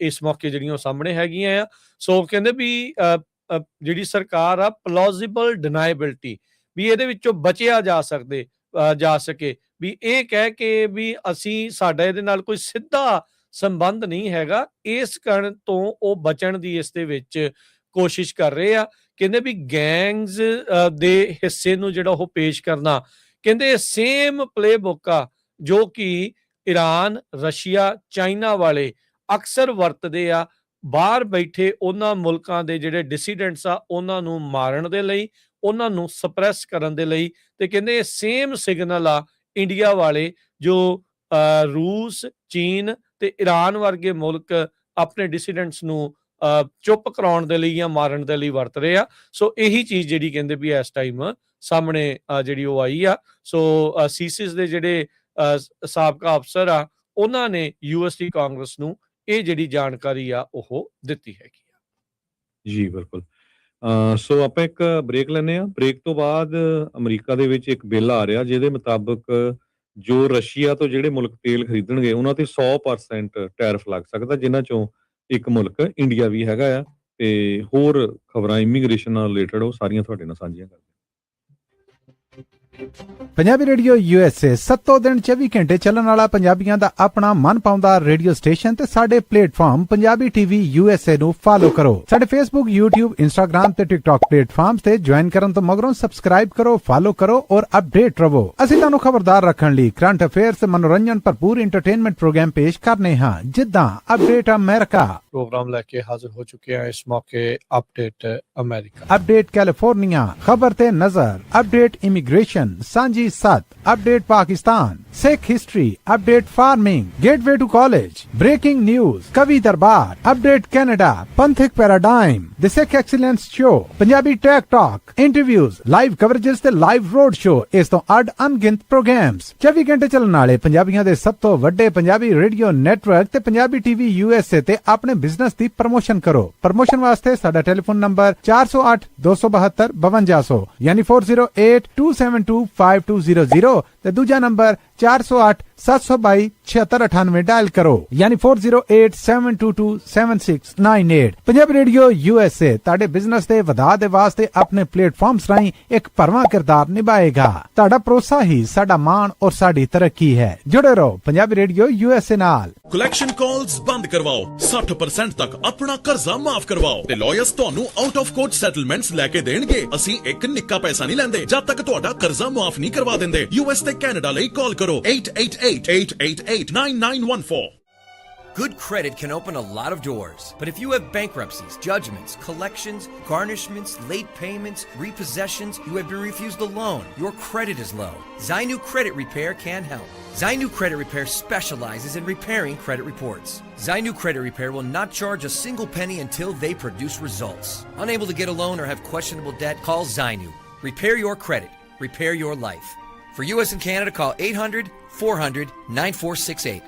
ਇਸ ਮੌਕੇ ਜਿਹੜੀਆਂ ਸਾਹਮਣੇ ਹੈਗੀਆਂ ਆ। ਸੋ ਕਹਿੰਦੇ ਵੀ ਜਿਹੜੀ ਸਰਕਾਰ ਆ ਪਲੌਜ਼ੀਬਲ ਡਿਨਾਈਬਿਲਟੀ, ਵੀ ਇਹਦੇ ਵਿੱਚੋਂ ਬਚਿਆ ਜਾ ਸਕੇ, ਵੀ ਇਹ ਕਹਿ ਕੇ ਵੀ ਅਸੀਂ ਸਾਡਾ ਇਹਦੇ ਨਾਲ ਕੋਈ ਸਿੱਧਾ ਸੰਬੰਧ ਨਹੀਂ ਹੈਗਾ, ਇਸ ਕਾਰਨ ਤੋਂ ਉਹ ਬਚਣ ਦੀ ਇਸ ਦੇ ਵਿੱਚ ਕੋਸ਼ਿਸ਼ ਕਰ ਰਹੇ ਆ। ਕਹਿੰਦੇ ਵੀ ਗੈਂਗਸ ਦੇ ਹਿੱਸੇ ਨੂੰ ਜਿਹੜਾ ਉਹ ਪੇਸ਼ ਕਰਨਾ, ਕਹਿੰਦੇ ਸੇਮ ਪਲੇਬੁੱਕ ਆ ਜੋ ਕਿ ਈਰਾਨ, ਰਸ਼ੀਆ, ਚਾਈਨਾ ਵਾਲੇ ਅਕਸਰ ਵਰਤਦੇ ਆ ਬਾਹਰ ਬੈਠੇ ਉਹਨਾਂ ਮੁਲਕਾਂ ਦੇ ਜਿਹੜੇ ਡਿਸੀਡੈਂਟਸ ਆ ਉਹਨਾਂ ਨੂੰ ਮਾਰਨ ਦੇ ਲਈ, ਉਹਨਾਂ ਨੂੰ ਸਪਰੈਸ ਕਰਨ ਦੇ ਲਈ। ਤੇ ਕਹਿੰਦੇ ਸੇਮ ਸਿਗਨਲ ਆ ਇੰਡੀਆ ਵਾਲੇ ਜੋ ਰੂਸ, ਚੀਨ ਤੇ ਈਰਾਨ ਵਰਗੇ ਮੁਲਕ ਆਪਣੇ ਡਿਸੀਡੈਂਟਸ ਨੂੰ ਚੁੱਪ ਕਰਾਉਣ ਦੇ ਲਈ ਜਾਂ ਮਾਰਨ ਦੇ ਲਈ ਵਰਤ ਰਹੇ ਆ। ਸੋ ਇਹੀ ਚੀਜ਼ ਜਿਹੜੀ ਕਹਿੰਦੇ ਵੀ ਇਸ ਟਾਈਮ ਸਾਹਮਣੇ ਜਿਹੜੀ ਉਹ ਆਈ ਆ। ਸੋ ਸੀਸਿਸ ਦੇ ਜਿਹੜੇ ਸਾਬਕਾ ਅਫਸਰ ਆ ਉਹਨਾਂ ਨੇ ਯੂਐਸਟੀ ਕਾਂਗਰਸ ਨੂੰ ਇਹ ਜਿਹੜੀ ਜਾਣਕਾਰੀ ਆ ਉਹ ਦਿੱਤੀ ਹੈਗੀ ਆ। ਜੀ ਬਿਲਕੁਲ। ਸੋ ਆਪਾਂ ਇੱਕ ਬ੍ਰੇਕ ਲੈਂਦੇ ਹਾਂ। ਬ੍ਰੇਕ ਤੋਂ ਬਾਅਦ ਅਮਰੀਕਾ ਦੇ ਵਿੱਚ ਇੱਕ ਬਿੱਲ ਆ ਰਿਹਾ ਜਿਹਦੇ ਮੁਤਾਬਕ ਜੋ ਰਸ਼ੀਆ ਤੋਂ ਜਿਹੜੇ ਮੁਲਕ ਤੇਲ ਖਰੀਦਣਗੇ ਉਹਨਾਂ ਤੇ 100% ਟੈਰਿਫ ਲੱਗ ਸਕਦਾ, ਜਿਨ੍ਹਾਂ ਚੋਂ ਇੱਕ ਮੁਲਕ ਇੰਡੀਆ ਵੀ ਹੈਗਾ ਆ। ਤੇ ਹੋਰ ਖਬਰਾਂ ਇਮੀਗ੍ਰੇਸ਼ਨ ਨਾਲ ਰਿਲੇਟਡ ਉਹ ਸਾਰੀਆਂ ਤੁਹਾਡੇ ਨਾਲ ਸਾਂਝੀਆਂ ਕਰਦੇ। ਪੰਜਾਬੀ ਰੇਡੀਓ USA 7 ਦਿਨ 24 ਘੰਟੇ ਚੱਲਣ ਵਾਲਾ ਪੰਜਾਬੀਆਂ ਦਾ ਆਪਣਾ ਮਨਪਾਉਂਦਾ ਰੇਡੀਓ ਸਟੇਸ਼ਨ ਤੇ ਸਾਡੇ ਪਲੇਟਫਾਰਮ ਪੰਜਾਬੀ TV USA ਨੂੰ ਫਾਲੋ ਕਰੋ। ਸਾਡੇ Facebook, YouTube, Instagram ਤੇ TikTok ਪਲੇਟਫਾਰਮਸ ਤੇ ਜੁਆਇਨ ਕਰਨ ਤੋਂ ਮਗਰੋਂ ਸਬਸਕ੍ਰਾਈਬ ਕਰੋ, ਫਾਲੋ ਕਰੋ ਔਰ ਅਪਡੇਟ ਰਹੋ। ਅਸੀਂ ਤੁਹਾਨੂੰ ਖਬਰਦਾਰ ਰੱਖਣ ਲਈ ਕਰੰਟ ਅਫੇਅਰਸ, ਮਨੋਰੰਜਨ ਭਰਪੂਰ ਇੰਟਰਟੇਨਮੈਂਟ ਪ੍ਰੋਗਰਾਮ ਪੇਸ਼ ਕਰਨੇ ਹਾਂ, ਜਿੱਦਾਂ ਅਪਡੇਟ ਅਮਰੀਕਾ ਪ੍ਰੋਗਰਾਮ ਲੈ ਕੇ ਹਾਜ਼ਰ ਹੋ ਚੁੱਕੇ ਹਾਂ ਇਸ ਮੌਕੇ। ਅਪਡੇਟ ਅਮਰੀਕਾ, ਅਪਡੇਟ ਕੈਲੀਫੋਰਨੀਆ, ਖਬਰ ਤੇ ਨਜ਼ਰ, ਅਪਡੇਟ ਇਮੀਗ੍ਰੇਸ਼ਨ, ਇਮੀਗ੍ਰੇਸ਼ਨ ਸਾਂਝੀ ਸੱਤ update Pakistan Sikh history update farming gateway to college breaking news ਕਵੀ ਦਰਬਾਰ ਅਪਡੇਟ ਕੈਨੇਡਾ ਪੰਥਕ paradigm the Sikh excellence show Punjabi tech talk interviews live coverages ਤੇ ਲਾਈਵ ਰੋਡ ਸ਼ੋ ਇਸ ਤੋਂ ਅੱਡ ਅਣਗਿਣਤ ਪ੍ਰੋਗਰਾਮਸ 24 ਘੰਟੇ ਚੱਲਣ ਵਾਲੇ ਪੰਜਾਬੀਆਂ ਦੇ ਸਭ ਤੋਂ ਵੱਡੇ ਪੰਜਾਬੀ ਰੇਡੀਓ ਨੈਟਵਰਕ ਤੇ ਪੰਜਾਬੀ ਟੀਵੀ USA ਤੇ ਆਪਣੇ ਬਿਜ਼ਨਸ ਦੀ ਪ੍ਰਮੋਸ਼ਨ ਕਰੋ। ਪ੍ਰਮੋਸ਼ਨ ਵਾਸਤੇ ਸਾਡਾ ਟੈਲੀਫੋਨ ਨੰਬਰ 408 272 5200 ਯਾਨੀ 4082725200 ਤੇ ਦੂਜਾ ਨੰਬਰ 408 722 7698 ਡਾਇਲ ਕਰੋ ਯਾਨੀ 4087227698। ਪੰਜਾਬੀ ਰੇਡੀਓ USA ਤੁਹਾਡੇ ਬਿਜ਼ਨਸ ਦੇ ਵਧਾ ਦੇ ਵਾਸਤੇ ਆਪਣੇ ਪਲੇਟਫਾਰਮਸ ਰਾਹੀਂ ਇੱਕ ਭਰਵਾਂ ਕਿਰਦਾਰ ਨਿਭਾਏਗਾ। ਤੁਹਾਡਾ ਭਰੋਸਾ ਹੀ ਸਾਡਾ ਮਾਣ ਔਰ ਸਾਡੀ ਤਰੱਕੀ ਹੈ। ਜੁੜੇ ਰਹੋ ਪੰਜਾਬੀ ਰੇਡੀਓ USA ਨਾਲ। ਕਲੈਕਸ਼ਨ ਕਾਲਸ ਬੰਦ ਕਰਵਾਓ, 60% ਤੱਕ ਆਪਣਾ ਕਰਜ਼ਾ ਮਾਫ ਕਰਵਾਓ ਤੇ ਲਾਇਰਸ ਤੁਹਾਨੂੰ ਆਊਟ ਆਫ ਕੋਰਟ ਸੈਟਲਮੈਂਟਸ ਲੈ ਕੇ ਦੇਣਗੇ। ਅਸੀਂ ਇੱਕ ਨਿੱਕਾ ਪੈਸਾ ਨਹੀਂ ਲੈਂਦੇ ਜਦ ਤੱਕ ਤੁਹਾਡਾ ਕਰਜ਼ਾ ਮਾਫ ਨਹੀਂ ਕਰਵਾ ਦਿੰਦੇ। US ਤੇ ਕੈਨੇਡਾ ਲਈ ਕਾਲ ਕਰੋ 888-888-9914। Good credit can open a lot of doors, but if you have bankruptcies, judgments, collections, garnishments, late payments, repossessions, you have been refused a loan, your credit is low, Zainu Credit Repair can help. Zainu Credit Repair specializes in repairing credit reports. Zainu Credit Repair will not charge a single penny until they produce results. Unable to get a loan or have questionable debt, call Zainu. Repair your credit. Repair your life. For US and Canada, call 800-400-9468.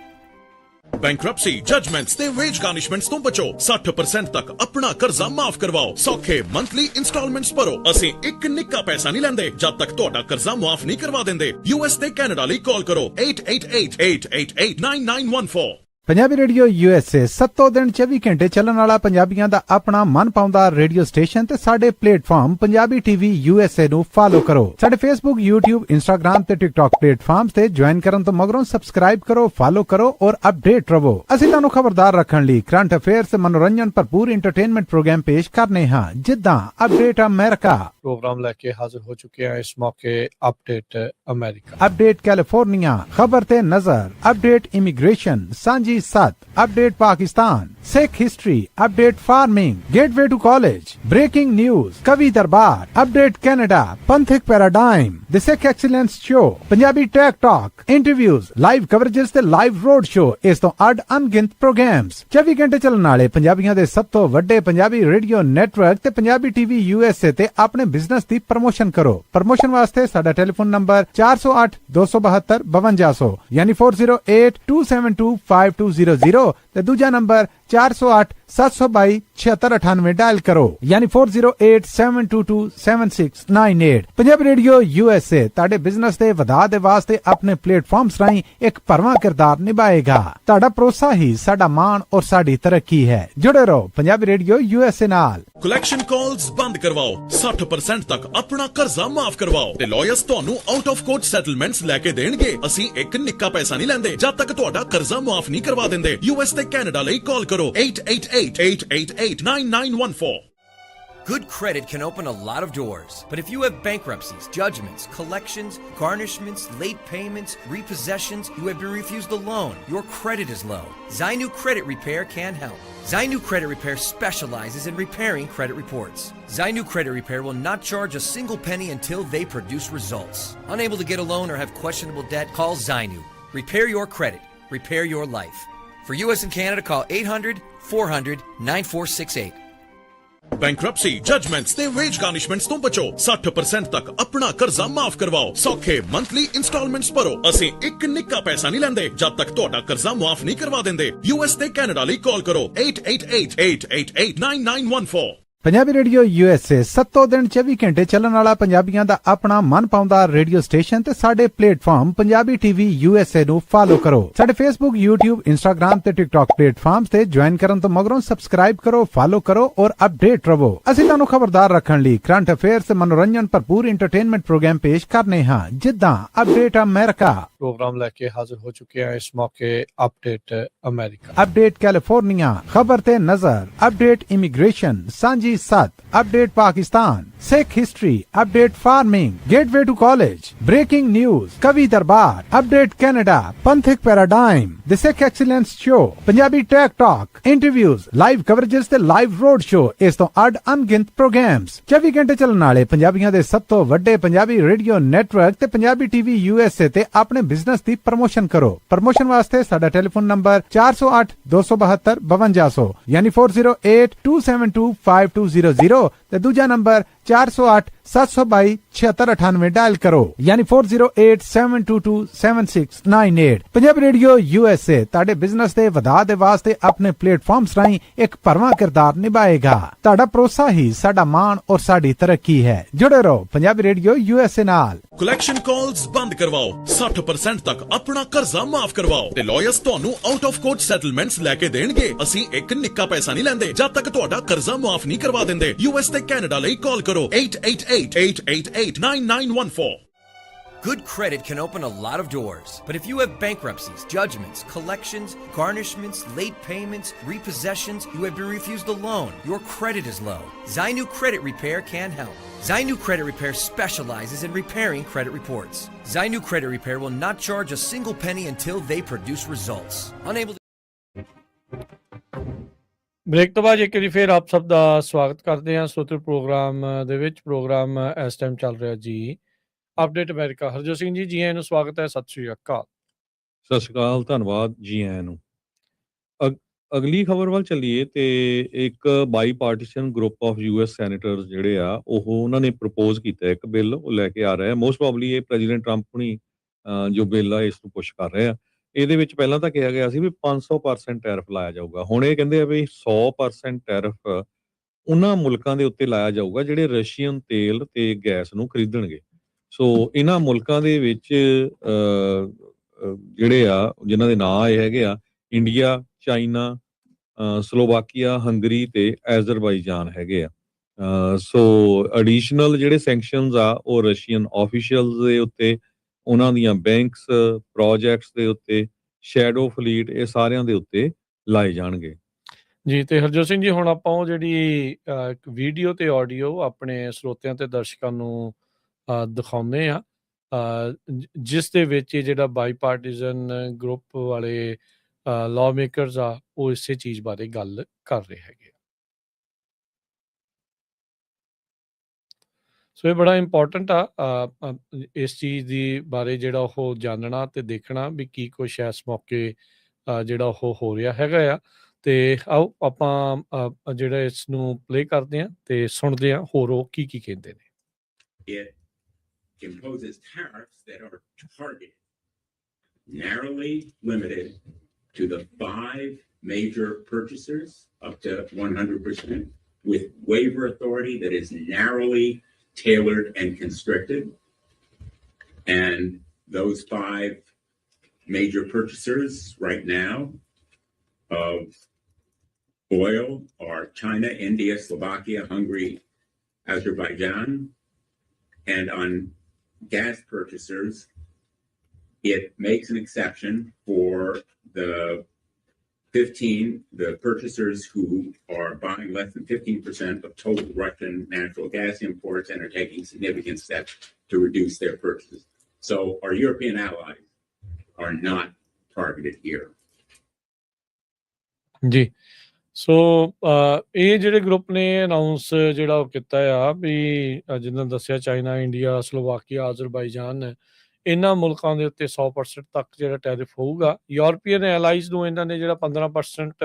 Bankruptcy judgements ਤੇ veg ਗਾਰਨਿਸ਼ਮੈਂਟਸ ਤੋਂ ਬਚੋ, 60% ਤੱਕ ਆਪਣਾ ਕਰਜ਼ਾ ਮਾਫ ਕਰਵਾਓ। ਸੌਖੇ monthly instalments ਭਰੋ। ਅਸੀਂ ਇੱਕ ਨਿੱਕਾ ਪੈਸਾ ਨਹੀਂ ਲੈਂਦੇ ਜਦ ਤੱਕ ਤੁਹਾਡਾ ਕਰਜ਼ਾ ਮਾਫ ਨਹੀਂ ਕਰਵਾ ਦਿੰਦੇ। US ਤੇ ਕੈਨੇਡਾ ਲਈ ਕਾਲ ਕਰੋ 888-888-9914। ਪੰਜਾਬੀ ਰੇਡੀਓ USA 7 ਦਿਨ 24 ਘੰਟੇ ਚੱਲਣ ਵਾਲਾ ਪੰਜਾਬੀਆਂ ਦਾ ਆਪਣਾ ਮਨਪਾਉਂਦਾ ਰੇਡੀਓ ਸਟੇਸ਼ਨ ਤੇ ਸਾਡੇ ਪਲੇਟਫਾਰਮ ਪੰਜਾਬੀ ਟੀਵੀ USA ਨੂੰ ਫਾਲੋ ਕਰੋ। ਸਾਡੇ Facebook, YouTube, Instagram ਤੇ TikTok ਪਲੇਟਫਾਰਮਸ ਤੇ ਜੁਆਇਨ ਕਰਨ ਤੋਂ ਮਗਰੋਂ ਸਬਸਕ੍ਰਾਈਬ ਕਰੋ, ਫਾਲੋ ਕਰੋ ਔਰ ਅਪਡੇਟ ਰਹੋ। ਅਸੀਂ ਤੁਹਾਨੂੰ ਖਬਰਦਾਰ ਰੱਖਣ ਲਈ ਕਰੰਟ ਅਫੇਅਰਸ ਤੇ ਮਨੋਰੰਜਨ ਭਰਪੂਰ ਐਂਟਰਟੇਨਮੈਂਟ ਪ੍ਰੋਗਰਾਮ ਪੇਸ਼ ਕਰਨੇ ਹਾਂ, ਜਿੱਦਾਂ ਅਪਡੇਟ ਅਮਰੀਕਾ ਪ੍ਰੋਗਰਾਮ ਲੈ ਕੇ ਹਾਜ਼ਰ ਹੋ ਚੁੱਕੇ ਹਾਂ ਇਸ ਮੌਕੇ। ਅਪਡੇਟ ਅਮਰੀਕਾ, ਅਪਡੇਟ ਕੈਲੀਫੋਰਨੀਆ, ਖਬਰ ਤੇ ਨਜ਼ਰ, ਅਪਡੇਟ ਇਮੀਗ੍ਰੇਸ਼ਨ ਸਾਂਝੀ ਸੱਤ update Pakistan Sikh history update farming gateway to college breaking news ਕਵੀ ਦਰਬਾਰ ਅਪਡੇਟ ਕੈਨੇਡਾ ਪੰਥਕ paradigm the Sikh excellence show Punjabi tech talk interviews live coverages ਤੇ ਲਾਈਵ ਰੋਡ ਸ਼ੋ ਇਸ ਤੋਂ ਅੱਡ ਅਣਗਿਣਤ ਪ੍ਰੋਗਰਾਮਸ 24 ਘੰਟੇ ਚੱਲਣ ਵਾਲੇ ਪੰਜਾਬੀਆਂ ਦੇ ਸਭ ਤੋਂ ਵੱਡੇ ਪੰਜਾਬੀ ਰੇਡੀਓ ਨੈਟਵਰਕ ਤੇ ਪੰਜਾਬੀ ਟੀਵੀ USA ਤੇ ਆਪਣੇ ਬਿਜ਼ਨਸ ਦੀ ਪ੍ਰਮੋਸ਼ਨ ਕਰੋ। ਪ੍ਰਮੋਸ਼ਨ ਵਾਸਤੇ ਸਾਡਾ ਟੈਲੀਫੋਨ ਨੰਬਰ 408 272 5200 ਯਾਨੀ 4082725200 ਤੇ ਦੂਜਾ ਨੰਬਰ 408 722 7698 ਡਾਇਲ ਕਰੋ ਯਾਨੀ 4087227698। ਪੰਜਾਬੀ ਰੇਡੀਓ USA ਤੁਹਾਡੇ ਬਿਜ਼ਨਸ ਦੇ ਵਧਾ ਦੇ ਵਾਸਤੇ ਆਪਣੇ ਪਲੇਟਫਾਰਮਸ ਰਾਹੀਂ ਇੱਕ ਭਰਵਾਂ ਕਿਰਦਾਰ ਨਿਭਾਏਗਾ। ਤੁਹਾਡਾ ਭਰੋਸਾ ਹੀ ਸਾਡਾ ਮਾਣ ਔਰ ਸਾਡੀ ਤਰੱਕੀ ਹੈ। ਜੁੜੇ ਰਹੋ ਪੰਜਾਬੀ ਰੇਡੀਓ USA ਨਾਲ। ਕਲੈਕਸ਼ਨ ਕਾਲਸ ਬੰਦ ਕਰਵਾਓ, 60% ਤੱਕ ਆਪਣਾ ਕਰਜ਼ਾ ਮਾਫ ਕਰਵਾਓ ਤੇ ਲਾਇਰਸ ਤੁਹਾਨੂੰ ਆਊਟ ਆਫ ਕੋਰਟ ਸੈਟਲਮੈਂਟਸ ਲੈ ਕੇ ਦੇਣਗੇ। ਅਸੀਂ ਇੱਕ ਨਿੱਕਾ ਪੈਸਾ ਨਹੀਂ ਲੈਂਦੇ ਜਦ ਤੱਕ ਤੁਹਾਡਾ ਕਰਜ਼ਾ ਮਾਫ ਨਹੀਂ ਕਰਵਾ ਦਿੰਦੇ। US ਤੇ ਕੈਨੇਡਾ ਲਈ ਕਾਲ ਕਰੋ 888-888-9914। Good credit can open a lot of doors, but if you have bankruptcies, judgments, collections, garnishments, late payments, repossessions, you have been refused a loan, your credit is low, Zainu Credit Repair can help. Zainu Credit Repair specializes in repairing credit reports. Zainu Credit Repair will not charge a single penny until they produce results. Unable to get a loan or have questionable debt, call Zainu. Repair your credit. Repair your life. For US and Canada, call 800-400-9468. Bankruptcy judgements ਤੇ veg ਗਾਰਨਿਸ਼ਮੈਂਟਸ ਤੋਂ ਬਚੋ, 60% ਤੱਕ ਆਪਣਾ ਕਰਜ਼ਾ ਮਾਫ ਕਰਵਾਓ। ਸੌਖੇ monthly instalments ਭਰੋ। ਅਸੀਂ ਇੱਕ ਨਿੱਕਾ ਪੈਸਾ ਨਹੀਂ ਲੈਂਦੇ ਜਦ ਤੱਕ ਤੁਹਾਡਾ ਕਰਜ਼ਾ ਮਾਫ ਨਹੀਂ ਕਰਵਾ ਦਿੰਦੇ। US ਤੇ ਕੈਨੇਡਾ ਲਈ ਕਾਲ ਕਰੋ 888-888-9914। ਪੰਜਾਬੀ ਰੇਡੀਓ USA 7 ਦਿਨ 24 ਘੰਟੇ ਚੱਲਣ ਵਾਲਾ ਪੰਜਾਬੀਆਂ ਦਾ ਆਪਣਾ ਮਨਪਾਉਂਦਾ ਰੇਡੀਓ ਸਟੇਸ਼ਨ ਤੇ ਸਾਡੇ ਪਲੇਟਫਾਰਮ ਪੰਜਾਬੀ ਟੀਵੀ USA ਨੂੰ ਫਾਲੋ ਕਰੋ। ਸਾਡੇ Facebook, YouTube, Instagram ਤੇ TikTok ਪਲੇਟਫਾਰਮਸ ਤੇ ਜੁਆਇਨ ਕਰਨ ਤੋਂ ਮਗਰੋਂ ਸਬਸਕ੍ਰਾਈਬ ਕਰੋ, ਫਾਲੋ ਕਰੋ ਔਰ ਅਪਡੇਟ ਰਹੋ। ਅਸੀਂ ਤੁਹਾਨੂੰ ਖਬਰਦਾਰ ਰੱਖਣ ਲਈ ਕਰੰਟ ਅਫੇਅਰਸ ਤੇ ਮਨੋਰੰਜਨ ਭਰਪੂਰ ਐਂਟਰਟੇਨਮੈਂਟ ਪ੍ਰੋਗਰਾਮ ਪੇਸ਼ ਕਰਨੇ ਹਾਂ, ਜਿੱਦਾਂ ਅਪਡੇਟ ਅਮਰੀਕਾ ਪ੍ਰੋਗਰਾਮ ਲੈ ਕੇ ਹਾਜ਼ਰ ਹੋ ਚੁੱਕੇ ਹਾਂ ਇਸ ਮੌਕੇ। ਅਪਡੇਟ ਅਮਰੀਕਾ, ਅਪਡੇਟ ਕੈਲੀਫੋਰਨੀਆ, ਖਬਰ ਤੇ ਨਜ਼ਰ, ਅਪਡੇਟ ਇਮੀਗ੍ਰੇਸ਼ਨ ਸਾਂਝੀ Punjabi Sat, Update Pakistan, Sikh History, Update Farming, Gateway to College, Breaking News, Kavi Darbar, Update Canada, Panthik Paradigm, The Sikh Excellence Show, Punjabi Tech Talk, Interviews, Live Coverages ਤੇ Live Road Show, ਇਸ ਤੋਂ ਅੱਡ ਅਣਗਿਣਤ programs 24 ਘੰਟੇ ਚੱਲਣ ਵਾਲੇ ਪੰਜਾਬੀਆਂ ਦੇ ਸਭ ਤੋਂ ਵੱਡੇ ਪੰਜਾਬੀ ਰੇਡੀਓ ਨੈਟਵਰਕ ਤੇ ਪੰਜਾਬੀ ਟੀਵੀ USA ਤੇ ਆਪਣੇ ਬਿਜ਼ਨਸ ਦੀ ਪ੍ਰਮੋਸ਼ਨ ਕਰੋ। ਪ੍ਰਮੋਸ਼ਨ ਵਾਸਤੇ ਸਾਡਾ ਟੈਲੀਫੋਨ ਨੰਬਰ 408 272 5200 ਯਾਨੀ 4082725200 ਤੇ ਦੂਜਾ ਨੰਬਰ 408 722 7698 ਡਾਇਲ ਕਰੋ ਯਾਨੀ 4087227698। ਪੰਜਾਬੀ ਰੇਡੀਓ USA ਤੁਹਾਡੇ ਬਿਜ਼ਨਸ ਦੇ ਵਧਾ ਦੇ ਵਾਸਤੇ ਆਪਣੇ ਪਲੇਟਫਾਰਮਸ ਰਾਹੀਂ ਇੱਕ ਭਰਵਾਂ ਕਿਰਦਾਰ ਨਿਭਾਏਗਾ। ਤੁਹਾਡਾ ਭਰੋਸਾ ਹੀ ਸਾਡਾ ਮਾਣ ਔਰ ਸਾਡੀ ਤਰੱਕੀ ਹੈ। ਜੁੜੇ ਰਹੋ ਪੰਜਾਬੀ ਰੇਡੀਓ USA ਨਾਲ। ਕਲੈਕਸ਼ਨ ਕਾਲਸ ਬੰਦ ਕਰਵਾਓ, 60% ਤੱਕ ਆਪਣਾ ਕਰਜ਼ਾ ਮਾਫ ਕਰਵਾਓ ਤੇ ਲਾਇਰਸ ਤੁਹਾਨੂੰ ਆਊਟ ਆਫ ਕੋਰਟ ਸੈਟਲਮੈਂਟਸ ਲੈ ਕੇ ਦੇਣਗੇ। ਅਸੀਂ ਇੱਕ ਨਿੱਕਾ ਪੈਸਾ ਨਹੀਂ ਲੈਂਦੇ ਜਦ ਤੱਕ ਤੁਹਾਡਾ ਕਰਜ਼ਾ ਮਾਫ ਨਹੀਂ ਕਰਵਾ ਦਿੰਦੇ। US ਤੇ ਕੈਨੇਡਾ ਲਈ ਕਾਲ ਕਰੋ 888-888-9914। Good credit can open a lot of doors, but if you have bankruptcies, judgments, collections, garnishments, late payments, repossessions, you have been refused a loan, your credit is low, Zainu Credit Repair can help. Zainu Credit Repair specializes in repairing credit reports. Zainu Credit Repair will not charge a single penny until they produce results. Unable to break ਤੋਂ ਬਾਅਦ ਇੱਕ ਵਾਰੀ ਫਿਰ ਆਪ ਸਭ ਦਾ ਸਵਾਗਤ ਕਰਦੇ ਹਾਂ ਸੋਤਰ ਪ੍ਰੋਗਰਾਮ ਦੇ ਵਿੱਚ। ਪ੍ਰੋਗਰਾਮ ਇਸ ਟਾਈਮ ਚੱਲ ਰਿਹਾ ਜੀ ਅਪਡੇਟ ਅਮਰੀਕਾ। ਹਰਜੋਤ ਸਿੰਘ ਜੀ ਆਇਆਂ ਨੂੰ ਸਵਾਗਤ ਹੈ। ਸਤਿ ਸ਼੍ਰੀ ਅਕਾਲ। ਸਤਿ ਸ਼੍ਰੀ ਅਕਾਲ, ਧੰਨਵਾਦ ਜੀ ਆਇਆਂ ਨੂੰ। ਅਗਲੀ ਖਬਰ ਵੱਲ ਚੱਲੀਏ ਤੇ ਇੱਕ bipartisan group of US senators ਜਿਹੜੇ ਆ ਉਹਨਾਂ ਨੇ ਪ੍ਰਪੋਜ਼ ਕੀਤਾ ਇੱਕ ਬਿੱਲ, ਉਹ ਲੈ ਕੇ ਆ ਰਹੇ ਆ। ਮੋਸਟ ਪ੍ਰੋਬਬਲੀ ਇਹ ਪ੍ਰੈਜ਼ੀਡੈਂਟ ਟਰੰਪ ਹੁਣੀ ਜੋ ਬਿੱਲ ਆ ਇਸ ਨੂੰ ਪੁਸ਼ ਕਰ ਰਹੇ ਆ। ਇਹਦੇ ਵਿੱਚ ਪਹਿਲਾਂ ਤਾਂ ਕਿਹਾ ਗਿਆ ਸੀ ਵੀ 500% ਟੈਰਿਫ ਲਾਇਆ ਜਾਊਗਾ। ਹੁਣ ਇਹ ਕਹਿੰਦੇ ਆ ਵੀ 100% ਟੈਰਿਫ ਉਹਨਾਂ ਮੁਲਕਾਂ ਦੇ ਉੱਤੇ ਲਾਇਆ ਜਾਊਗਾ ਜਿਹੜੇ ਰਸ਼ੀਅਨ ਤੇਲ ਤੇ ਗੈਸ ਨੂੰ ਖਰੀਦਣਗੇ। ਸੋ ਇਹਨਾਂ ਮੁਲਕਾਂ ਦੇ ਵਿੱਚ ਜਿਹੜੇ ਆ ਜਿਨ੍ਹਾਂ ਦੇ ਨਾਂ ਆਏ ਹੈਗੇ ਆ ਇੰਡੀਆ, ਚਾਈਨਾ, ਸਲੋਵਾਕੀਆ, ਹੰਗਰੀ ਤੇ ਐਜ਼ਰਬਾਈਜਾਨ ਹੈਗੇ ਆ। ਸੋ ਐਡੀਸ਼ਨਲ ਜਿਹੜੇ ਸੈਂਕਸ਼ਨਸ ਆ ਉਹ ਰਸ਼ੀਅਨ ਆਫੀਸ਼ੀਅਲਸ ਦੇ ਉੱਤੇ, ਉਹਨਾਂ ਦੀਆਂ ਬੈਂਕਸ, ਪ੍ਰੋਜੈਕਟਸ ਦੇ ਉੱਤੇ, ਸ਼ੈਡੋ ਫਲੀਟ, ਇਹ ਸਾਰਿਆਂ ਦੇ ਉੱਤੇ ਲਾਏ ਜਾਣਗੇ ਜੀ। ਤੇ ਹਰਜੋਤ ਸਿੰਘ ਜੀ ਹੁਣ ਆਪਾਂ ਉਹ ਜਿਹੜੀ ਵੀਡੀਓ ਤੇ ਆਡੀਓ ਆਪਣੇ ਸਰੋਤਿਆਂ ਤੇ ਦਰਸ਼ਕਾਂ ਨੂੰ ਦਿਖਾਉਂਦੇ ਆ ਜਿਸ ਦੇ ਵਿੱਚ ਇਹ ਜਿਹੜਾ ਬਾਈ ਪਾਰਟੀਜ਼ਨ ਗਰੁੱਪ ਵਾਲੇ ਲਾਅ ਮੇਕਰਸ ਆ ਉਹ ਇਸੇ ਚੀਜ਼ ਬਾਰੇ ਗੱਲ ਕਰ ਰਹੇ ਹੈਗੇ। ਸੋ ਇਹ ਬੜਾ ਇੰਪੋਰਟੈਂਟ ਆ ਇਸ ਚੀਜ਼ ਦੀ ਬਾਰੇ ਜਿਹੜਾ ਉਹ ਜਾਣਨਾ ਤੇ ਦੇਖਣਾ ਵੀ ਕੀ ਕੁਛ ਇਸ ਮੌਕੇ ਜਿਹੜਾ ਉਹ ਹੋ ਰਿਹਾ ਹੈਗਾ ਆ। ਤੇ ਆਓ ਆਪਾਂ ਜਿਹੜਾ ਇਸ ਨੂੰ ਪਲੇ ਕਰਦੇ ਹਾਂ ਤੇ ਸੁਣਦੇ ਹਾਂ ਹੋਰ ਉਹ ਕੀ ਕਹਿੰਦੇ ਨੇ। It imposes tariffs that are targeted, narrowly limited to the 5 major purchasers up to 100%, with waiver authority that is narrowly tailored and constricted. And those 5 major purchasers right now of oil are China, India, Slovakia, Hungary, Azerbaijan. And on gas purchasers, it makes an exception for the purchasers who are buying less than 15% of total Russian natural gas imports and are taking significant steps to reduce their purchases. So our European allies are not targeted here. ਜੀ ਸੋ ਇਹ ਜਿਹੜੇ group ਨੇ announce ਜਿਹੜਾ ਉਹ ਕੀਤਾ ਆ ਵੀ ਜਿੱਦਾਂ ਦੱਸਿਆ ਚਾਈਨਾ, ਇੰਡੀਆ, ਸਲੋਵਾਕੀਆ, ਅਜ਼ਰਬਾਈਜਾਨ, ਇਹਨਾਂ ਮੁਲਕਾਂ ਦੇ ਉੱਤੇ 100% ਤੱਕ ਜਿਹੜਾ ਟੈਰਿਫ ਹੋਊਗਾ। ਯੂਰਪੀਅਨ ਐਲਾਈਜ਼ ਨੂੰ ਇਹਨਾਂ ਨੇ ਜਿਹੜਾ 15%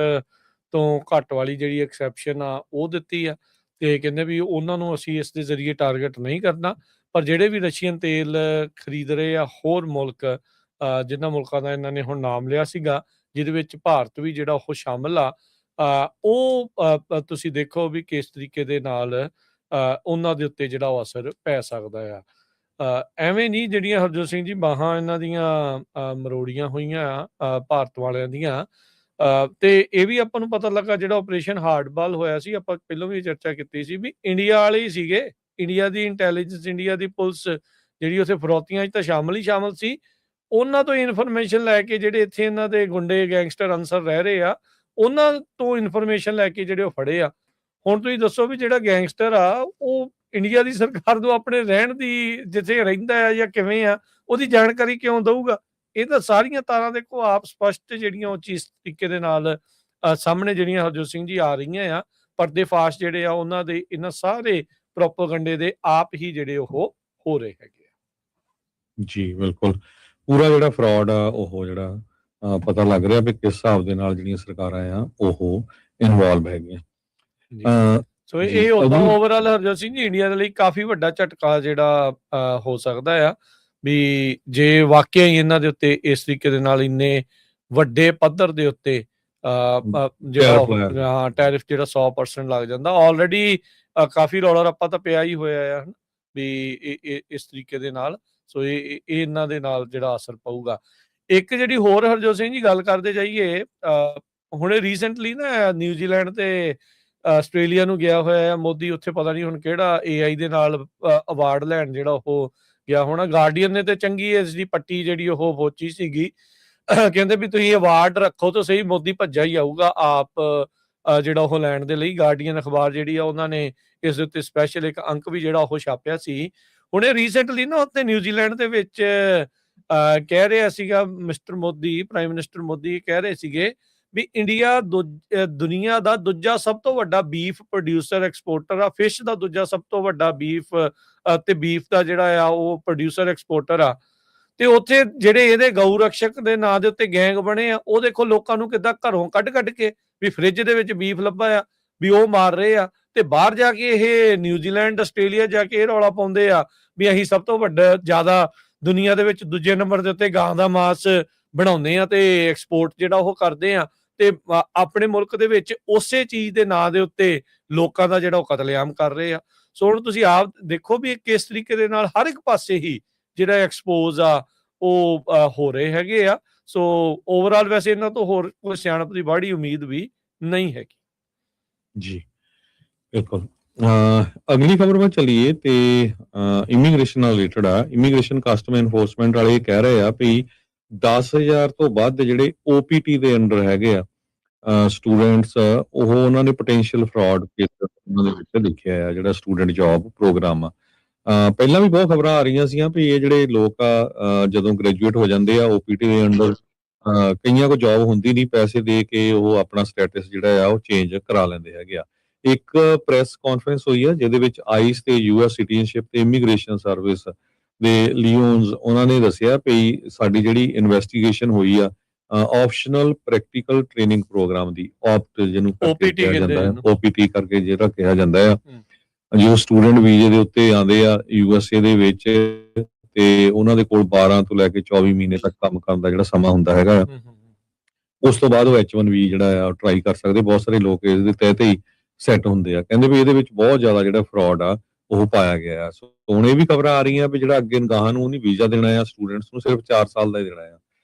ਤੋਂ ਘੱਟ ਵਾਲੀ ਜਿਹੜੀ ਐਕਸੈਪਸ਼ਨ ਆ ਉਹ ਦਿੱਤੀ ਆ ਤੇ ਕਹਿੰਦੇ ਵੀ ਉਹਨਾਂ ਨੂੰ ਅਸੀਂ ਇਸ ਦੇ ਜ਼ਰੀਏ ਟਾਰਗੇਟ ਨਹੀਂ ਕਰਨਾ। ਪਰ ਜਿਹੜੇ ਵੀ ਰਸ਼ੀਅਨ ਤੇਲ ਖਰੀਦ ਰਹੇ ਆ ਹੋਰ ਮੁਲਕ, ਜਿਨ੍ਹਾਂ ਮੁਲਕਾਂ ਦਾ ਇਹਨਾਂ ਨੇ ਹੁਣ ਨਾਮ ਲਿਆ ਸੀਗਾ ਜਿਹਦੇ ਵਿੱਚ ਭਾਰਤ ਵੀ ਜਿਹੜਾ ਉਹ ਸ਼ਾਮਲ ਆ, ਉਹ ਤੁਸੀਂ ਦੇਖੋ ਵੀ ਕਿਸ ਤਰੀਕੇ ਦੇ ਨਾਲ ਉਹਨਾਂ ਦੇ ਉੱਤੇ ਜਿਹੜਾ ਉਹ ਅਸਰ ਪੈ ਸਕਦਾ ਆ। ਐਵੇਂ ਨਹੀਂ ਜਿਹੜੀਆਂ ਹਰਜੋਤ ਸਿੰਘ ਜੀ ਬਾਹਾਂ ਇਹਨਾਂ ਦੀਆਂ ਮਰੋੜੀਆਂ ਹੋਈਆਂ ਭਾਰਤ ਵਾਲਿਆਂ ਦੀਆਂ। ਤੇ ਇਹ ਵੀ ਆਪਾਂ ਨੂੰ ਪਤਾ ਲੱਗਾ ਜਿਹੜਾ ਆਪਰੇਸ਼ਨ ਹਾਰਡਬਾਲ ਹੋਇਆ ਸੀ, ਆਪਾਂ ਪਹਿਲਾਂ ਵੀ ਚਰਚਾ ਕੀਤੀ ਸੀ ਵੀ ਇੰਡੀਆ ਵਾਲੇ ਹੀ ਸੀਗੇ। ਇੰਡੀਆ ਦੀ ਇੰਟੈਲੀਜੈਂਸ, ਇੰਡੀਆ ਦੀ ਪੁਲਿਸ ਜਿਹੜੀ ਉੱਥੇ ਫਰੌਤੀਆਂ 'ਚ ਤਾਂ ਸ਼ਾਮਲ ਸੀ, ਉਹਨਾਂ ਤੋਂ ਇਨਫੋਰਮੇਸ਼ਨ ਲੈ ਕੇ ਜਿਹੜੇ ਇੱਥੇ ਇਹਨਾਂ ਦੇ ਗੁੰਡੇ, ਗੈਂਗਸਟਰ ਅਨਸਰ ਰਹਿ ਰਹੇ ਆ, ਉਹਨਾਂ ਤੋਂ ਇਨਫੋਰਮੇਸ਼ਨ ਲੈ ਕੇ ਜਿਹੜੇ ਉਹ ਫੜੇ ਆ। ਹੁਣ ਤੁਸੀਂ ਦੱਸੋ ਵੀ ਜਿਹੜਾ ਗੈਂਗਸਟਰ ਆ ਉਹ ਇੰਡੀਆ ਦੀ ਸਰਕਾਰ ਨੂੰ ਆਪਣੇ ਰਹਿਣ ਦੀ ਜਿੱਥੇ ਰਹਿੰਦਾ ਆ ਜਾਂ ਕਿਵੇਂ ਆ ਉਹਦੀ ਜਾਣਕਾਰੀ ਕਿਉਂ ਦਊਗਾ? ਇਹ ਤਾਂ ਸਾਰੀਆਂ ਤਾਰਾਂ ਦੇਖੋ ਆਪ ਸਪਸ਼ਟ ਜਿਹੜੀਆਂ ਉਹ ਚੀਜ਼ ਤਰੀਕੇ ਦੇ ਨਾਲ ਸਾਹਮਣੇ ਜਿਹੜੀਆਂ ਹਰਜੋਤ ਸਿੰਘ ਜੀ ਆ ਰਹੀਆਂ ਆ, ਪਰਦੇਫਾਸ਼ ਜਿਹੜੇ ਆ ਉਹਨਾਂ ਦੇ ਇਹਨਾਂ ਸਾਰੇ ਪ੍ਰੋਪੇਗੰਡੇ ਦੇ ਆਪ ਹੀ ਜਿਹੜੇ ਉਹ ਹੋ ਰਹੇ ਹੈਗੇ ਆ। ਜੀ ਬਿਲਕੁਲ, ਪੂਰਾ ਜਿਹੜਾ ਫਰਾਡ ਆ ਉਹ ਜਿਹੜਾ ਪਤਾ ਲੱਗ ਰਿਹਾ ਵੀ ਕਿਸ ਹਿਸਾਬ ਦੇ ਨਾਲ ਜਿਹੜੀਆਂ ਸਰਕਾਰਾਂ ਆ ਉਹ ਇਨਵੋਲਵ ਹੈਗੀਆਂ। ਸੋ ਇਹ ਉਦੋਂ ਓਵਰਆਲ ਹਰਜੋਤ ਸਿੰਘ ਜੀ ਇੰਡੀਆ ਦੇ ਲਈ ਕਾਫੀ ਵੱਡਾ ਝਟਕਾ ਜਿਹੜਾ ਹੋ ਸਕਦਾ ਆ ਵੀ ਜੇ ਵਾਕਿਆ ਹੀ ਇਹਨਾਂ ਦੇ ਉੱਤੇ ਇਸ ਤਰੀਕੇ ਦੇ ਨਾਲ ਇੰਨੇ ਵੱਡੇ ਪੱਧਰ ਦੇ ਉੱਤੇ ਜਿਹੜਾ ਟੈਰਿਫ ਜਿਹੜਾ 100% ਲੱਗ ਜਾਂਦਾ। ਆਲਰੇਡੀ ਕਾਫੀ ਰੌਲਾ ਰੱਪਾ ਤਾਂ ਪਿਆ ਹੀ ਹੋਇਆ ਆ ਵੀ ਇਸ ਤਰੀਕੇ ਦੇ ਨਾਲ। ਸੋ ਇਹ ਇਹਨਾਂ ਦੇ ਨਾਲ ਜਿਹੜਾ ਅਸਰ ਪਊਗਾ। ਇੱਕ ਜਿਹੜੀ ਹੋਰ ਹਰਜੋਤ ਸਿੰਘ ਜੀ ਗੱਲ ਕਰਦੇ ਜਾਈਏ, ਹੁਣੇ ਰੀਸੈਂਟਲੀ ਨਾ ਨਿਊਜ਼ੀਲੈਂਡ ਤੇ ਆਸਟ੍ਰੇਲੀਆ ਨੂੰ ਗਿਆ ਹੋਇਆ ਆ ਮੋਦੀ, ਉੱਥੇ ਪਤਾ ਨਹੀਂ ਹੁਣ ਕਿਹੜਾ AI ਦੇ ਨਾਲ ਅਵਾਰਡ ਲੈਣ ਜਿਹੜਾ ਉਹ ਗਿਆ ਹੋਣਾ। ਗਾਰਡੀਅਨ ਨੇ ਤੇ ਚੰਗੀ ਇਸ ਦੀ ਪੱਟੀ ਜਿਹੜੀ ਉਹ ਪਹੁੰਚੀ ਸੀਗੀ, ਕਹਿੰਦੇ ਵੀ ਤੁਸੀਂ ਅਵਾਰਡ ਰੱਖੋ ਤਾਂ ਸਹੀ, ਮੋਦੀ ਭੱਜਾ ਹੀ ਆਊਗਾ ਆਪ ਜਿਹੜਾ ਉਹ ਲੈਣ ਦੇ ਲਈ। ਗਾਰਡੀਅਨ ਅਖਬਾਰ ਜਿਹੜੀ ਆ ਉਹਨਾਂ ਨੇ ਇਸ ਦੇ ਉੱਤੇ ਸਪੈਸ਼ਲ ਇੱਕ ਅੰਕ ਵੀ ਜਿਹੜਾ ਉਹ ਛਾਪਿਆ ਸੀ। ਹੁਣੇ ਰੀਸੈਂਟਲੀ ਨਾ ਉੱਥੇ ਨਿਊਜ਼ੀਲੈਂਡ ਦੇ ਵਿੱਚ ਕਹਿ ਰਿਹਾ ਸੀਗਾ mister Modi, prime minister Modi ਕਹਿ ਰਹੇ ਸੀਗੇ ਵੀ ਇੰਡੀਆ ਦੁਨੀਆ ਦਾ ਦੂਜਾ ਸਭ ਤੋਂ ਵੱਡਾ ਬੀਫ ਪ੍ਰੋਡਿਊਸਰ ਐਕਸਪੋਰਟਰ ਆ, ਫਿਸ਼ ਦਾ ਦੂਜਾ ਸਭ ਤੋਂ ਵੱਡਾ ਬੀਫ ਤੇ ਬੀਫ ਦਾ ਜਿਹੜਾ ਆ ਉਹ ਪ੍ਰੋਡਿਊਸਰ ਐਕਸਪੋਰਟਰ ਆ। ਤੇ ਉੱਥੇ ਜਿਹੜੇ ਇਹਦੇ ਗਊ ਰਕਸ਼ਕ ਦੇ ਨਾਂ ਦੇ ਉੱਤੇ ਗੈਂਗ ਬਣੇ ਆ, ਉਹ ਦੇਖੋ ਲੋਕਾਂ ਨੂੰ ਕਿੱਦਾਂ ਘਰੋਂ ਕੱਢ ਕੇ ਵੀ ਫ੍ਰਿਜ ਦੇ ਵਿੱਚ ਬੀਫ ਲੱਭਾ ਆ ਵੀ ਉਹ ਮਾਰ ਰਹੇ ਆ। ਤੇ ਬਾਹਰ ਜਾ ਕੇ ਇਹ ਨਿਊਜ਼ੀਲੈਂਡ ਆਸਟ੍ਰੇਲੀਆ ਜਾ ਕੇ ਇਹ ਰੌਲਾ ਪਾਉਂਦੇ ਆ ਵੀ ਅਸੀਂ ਸਭ ਤੋਂ ਵੱਡਾ ਜ਼ਿਆਦਾ ਦੁਨੀਆ ਦੇ ਵਿੱਚ ਦੂਜੇ ਨੰਬਰ ਦੇ ਉੱਤੇ ਗਾਂ ਦਾ ਮਾਸ ਬਣਾਉਂਦੇ ਆ ਤੇ ਐਕਸਪੋਰਟ ਜਿਹੜਾ ਉਹ ਕਰਦੇ ਆ। ਤੇ ਆਪਣੇ ਮੁਲਕ ਦੇ ਵਿੱਚ ਉਸੇ ਚੀਜ਼ ਦੇ ਨਾਂ ਦੇ ਉੱਤੇ ਲੋਕਾਂ ਦਾ ਜਿਹੜਾ ਉਹ ਕਤਲੇਆਮ ਕਰ ਰਹੇ ਆ। ਸੋ ਹੁਣ ਤੁਸੀਂ ਆਪ ਦੇਖੋ ਵੀ ਕਿਸ ਤਰੀਕੇ ਦੇ ਨਾਲ ਹਰ ਇੱਕ ਪਾਸੇ ਹੀ ਜਿਹੜਾ ਐਕਸਪੋਜ਼ ਆ ਉਹ ਹੋ ਰਹੇ ਹੈਗੇ ਆ। ਸੋ ਓਵਰਆਲ ਵੈਸੇ ਇਹਨਾਂ ਤੋਂ ਹੋਰ ਕੋਈ ਸਿਆਣਪ ਦੀ ਬਾੜੀ ਉਮੀਦ ਵੀ ਨਹੀਂ ਹੈਗੀ। ਜੀ ਬਿਲਕੁਲ। ਅਗਲੀ ਖਬਰ ਵੱਲ ਚਲੀਏ ਤੇ ਇਮੀਗ੍ਰੇਸ਼ਨ ਨਾਲ ਰਿਲੇਟਡ ਆ। ਇਮੀਗ੍ਰੇਸ਼ਨ ਕਸਟਮ ਐਨਫੋਰਸਮੈਂਟ ਵਾਲੇ ਕਹਿ ਰਹੇ ਆ ਵੀ 10,000 ਤੋਂ ਵੱਧ ਜਿਹੜੇ OPT ਦੇ ਅੰਡਰ ਹੈਗੇ ਆ ਸਟੂਡੈਂਟਸ, ਉਹ ਉਹਨਾਂ ਨੇ ਪੋਟੈਂਸ਼ੀਅਲ ਫਰਾਡ ਕੇਸ ਉਹਨਾਂ ਦੇ ਵਿੱਚ ਲਿਖਿਆ ਆ ਜਿਹੜਾ ਸਟੂਡੈਂਟ ਜੌਬ ਪ੍ਰੋਗਰਾਮ ਆ। ਪਹਿਲਾਂ ਵੀ ਬਹੁਤ ਖਬਰਾਂ ਆ ਰਹੀਆਂ ਸੀਗੀਆਂ ਵੀ ਇਹ ਜਿਹੜੇ ਲੋਕ ਆ ਜਦੋਂ ਗ੍ਰੈਜੂਏਟ ਹੋ ਜਾਂਦੇ ਆ OPT ਦੇ ਅੰਡਰ ਕਈਆਂ ਕੋ ਜੌਬ ਹੁੰਦੀ ਨਹੀਂ, ਪੈਸੇ ਦੇ ਕੇ ਉਹ ਆਪਣਾ ਸਟੇਟਸ ਜਿਹੜਾ ਆ ਉਹ ਚੇਂਜ ਕਰਾ ਲੈਂਦੇ ਹੈਗੇ ਆ। ਇੱਕ ਪ੍ਰੈਸ ਕਾਨਫਰੰਸ ਹੋਈ ਆ ਜਿਹਦੇ ਵਿੱਚ ਆਈਸ ਤੇ US ਸਿਟੀਜ਼ਨਸ਼ਿਪ ਤੇ ਇਮੀਗ੍ਰੇਸ਼ਨ ਸਰਵਿਸ ਦੇ ਲਿਓਨਸ ਉਹਨਾਂ ਨੇ ਦੱਸਿਆ ਵੀ ਸਾਡੀ ਜਿਹੜੀ ਇਨਵੈਸਟੀਗੇਸ਼ਨ ਹੋਈ ਆ ਆਪਸ਼ਨਲ ਪ੍ਰੈਕਟੀਕਲ ਟ੍ਰੇਨਿੰਗ ਪ੍ਰੋਗਰਾਮ ਦੀ OPT ਜਿਹਨੂੰ ਕਿਹਾ ਜਾਂਦਾ ਹੈ, OPT ਕਰਕੇ ਜਿਹੜਾ ਕਿਹਾ ਜਾਂਦਾ ਆ, ਜੋ ਸਟੂਡੈਂਟ ਵੀਜ਼ੇ ਦੇ ਉੱਤੇ ਆਉਂਦੇ ਆ USA ਦੇ ਵਿੱਚ ਤੇ ਉਹਨਾਂ ਦੇ ਕੋਲ 12 ਤੋਂ ਲੈ ਕੇ 24 ਮਹੀਨੇ ਤੱਕ ਕੰਮ ਕਰਨ ਦਾ ਜਿਹੜਾ ਸਮਾਂ ਹੁੰਦਾ ਹੈਗਾ। ਉਸ ਤੋਂ ਬਾਅਦ ਉਹ H1B ਜਿਹੜਾ ਆ ਟਰਾਈ ਕਰ ਸਕਦੇ। ਬਹੁਤ ਸਾਰੇ ਲੋਕ ਇਹਦੇ ਤਹਿਤ ਹੀ ਸੈੱਟ ਹੁੰਦੇ ਆ। ਕਹਿੰਦੇ ਵੀ ਇਹਦੇ ਵਿੱਚ ਬਹੁਤ ਜ਼ਿਆਦਾ ਜਿਹੜਾ ਫਰਾਡ ਆ ਉਹ ਪਾਇਆ ਗਿਆ ਆ। ਸੋ ਹੁਣ ਇਹ ਵੀ ਖਬਰਾਂ ਆ ਰਹੀਆਂ ਵੀ ਜਿਹੜਾ ਅੱਗੇ ਗਾਹਾਂ ਨੂੰ ਨਹੀਂ ਵੀਜ਼ਾ ਦੇਣਾ ਆ ਸਟੂਡੈਂਟਸ ਨੂੰ, ਸਿਰਫ 4 ਸਾਲ ਦਾ ਹੀ ਦੇਣਾ ਆ।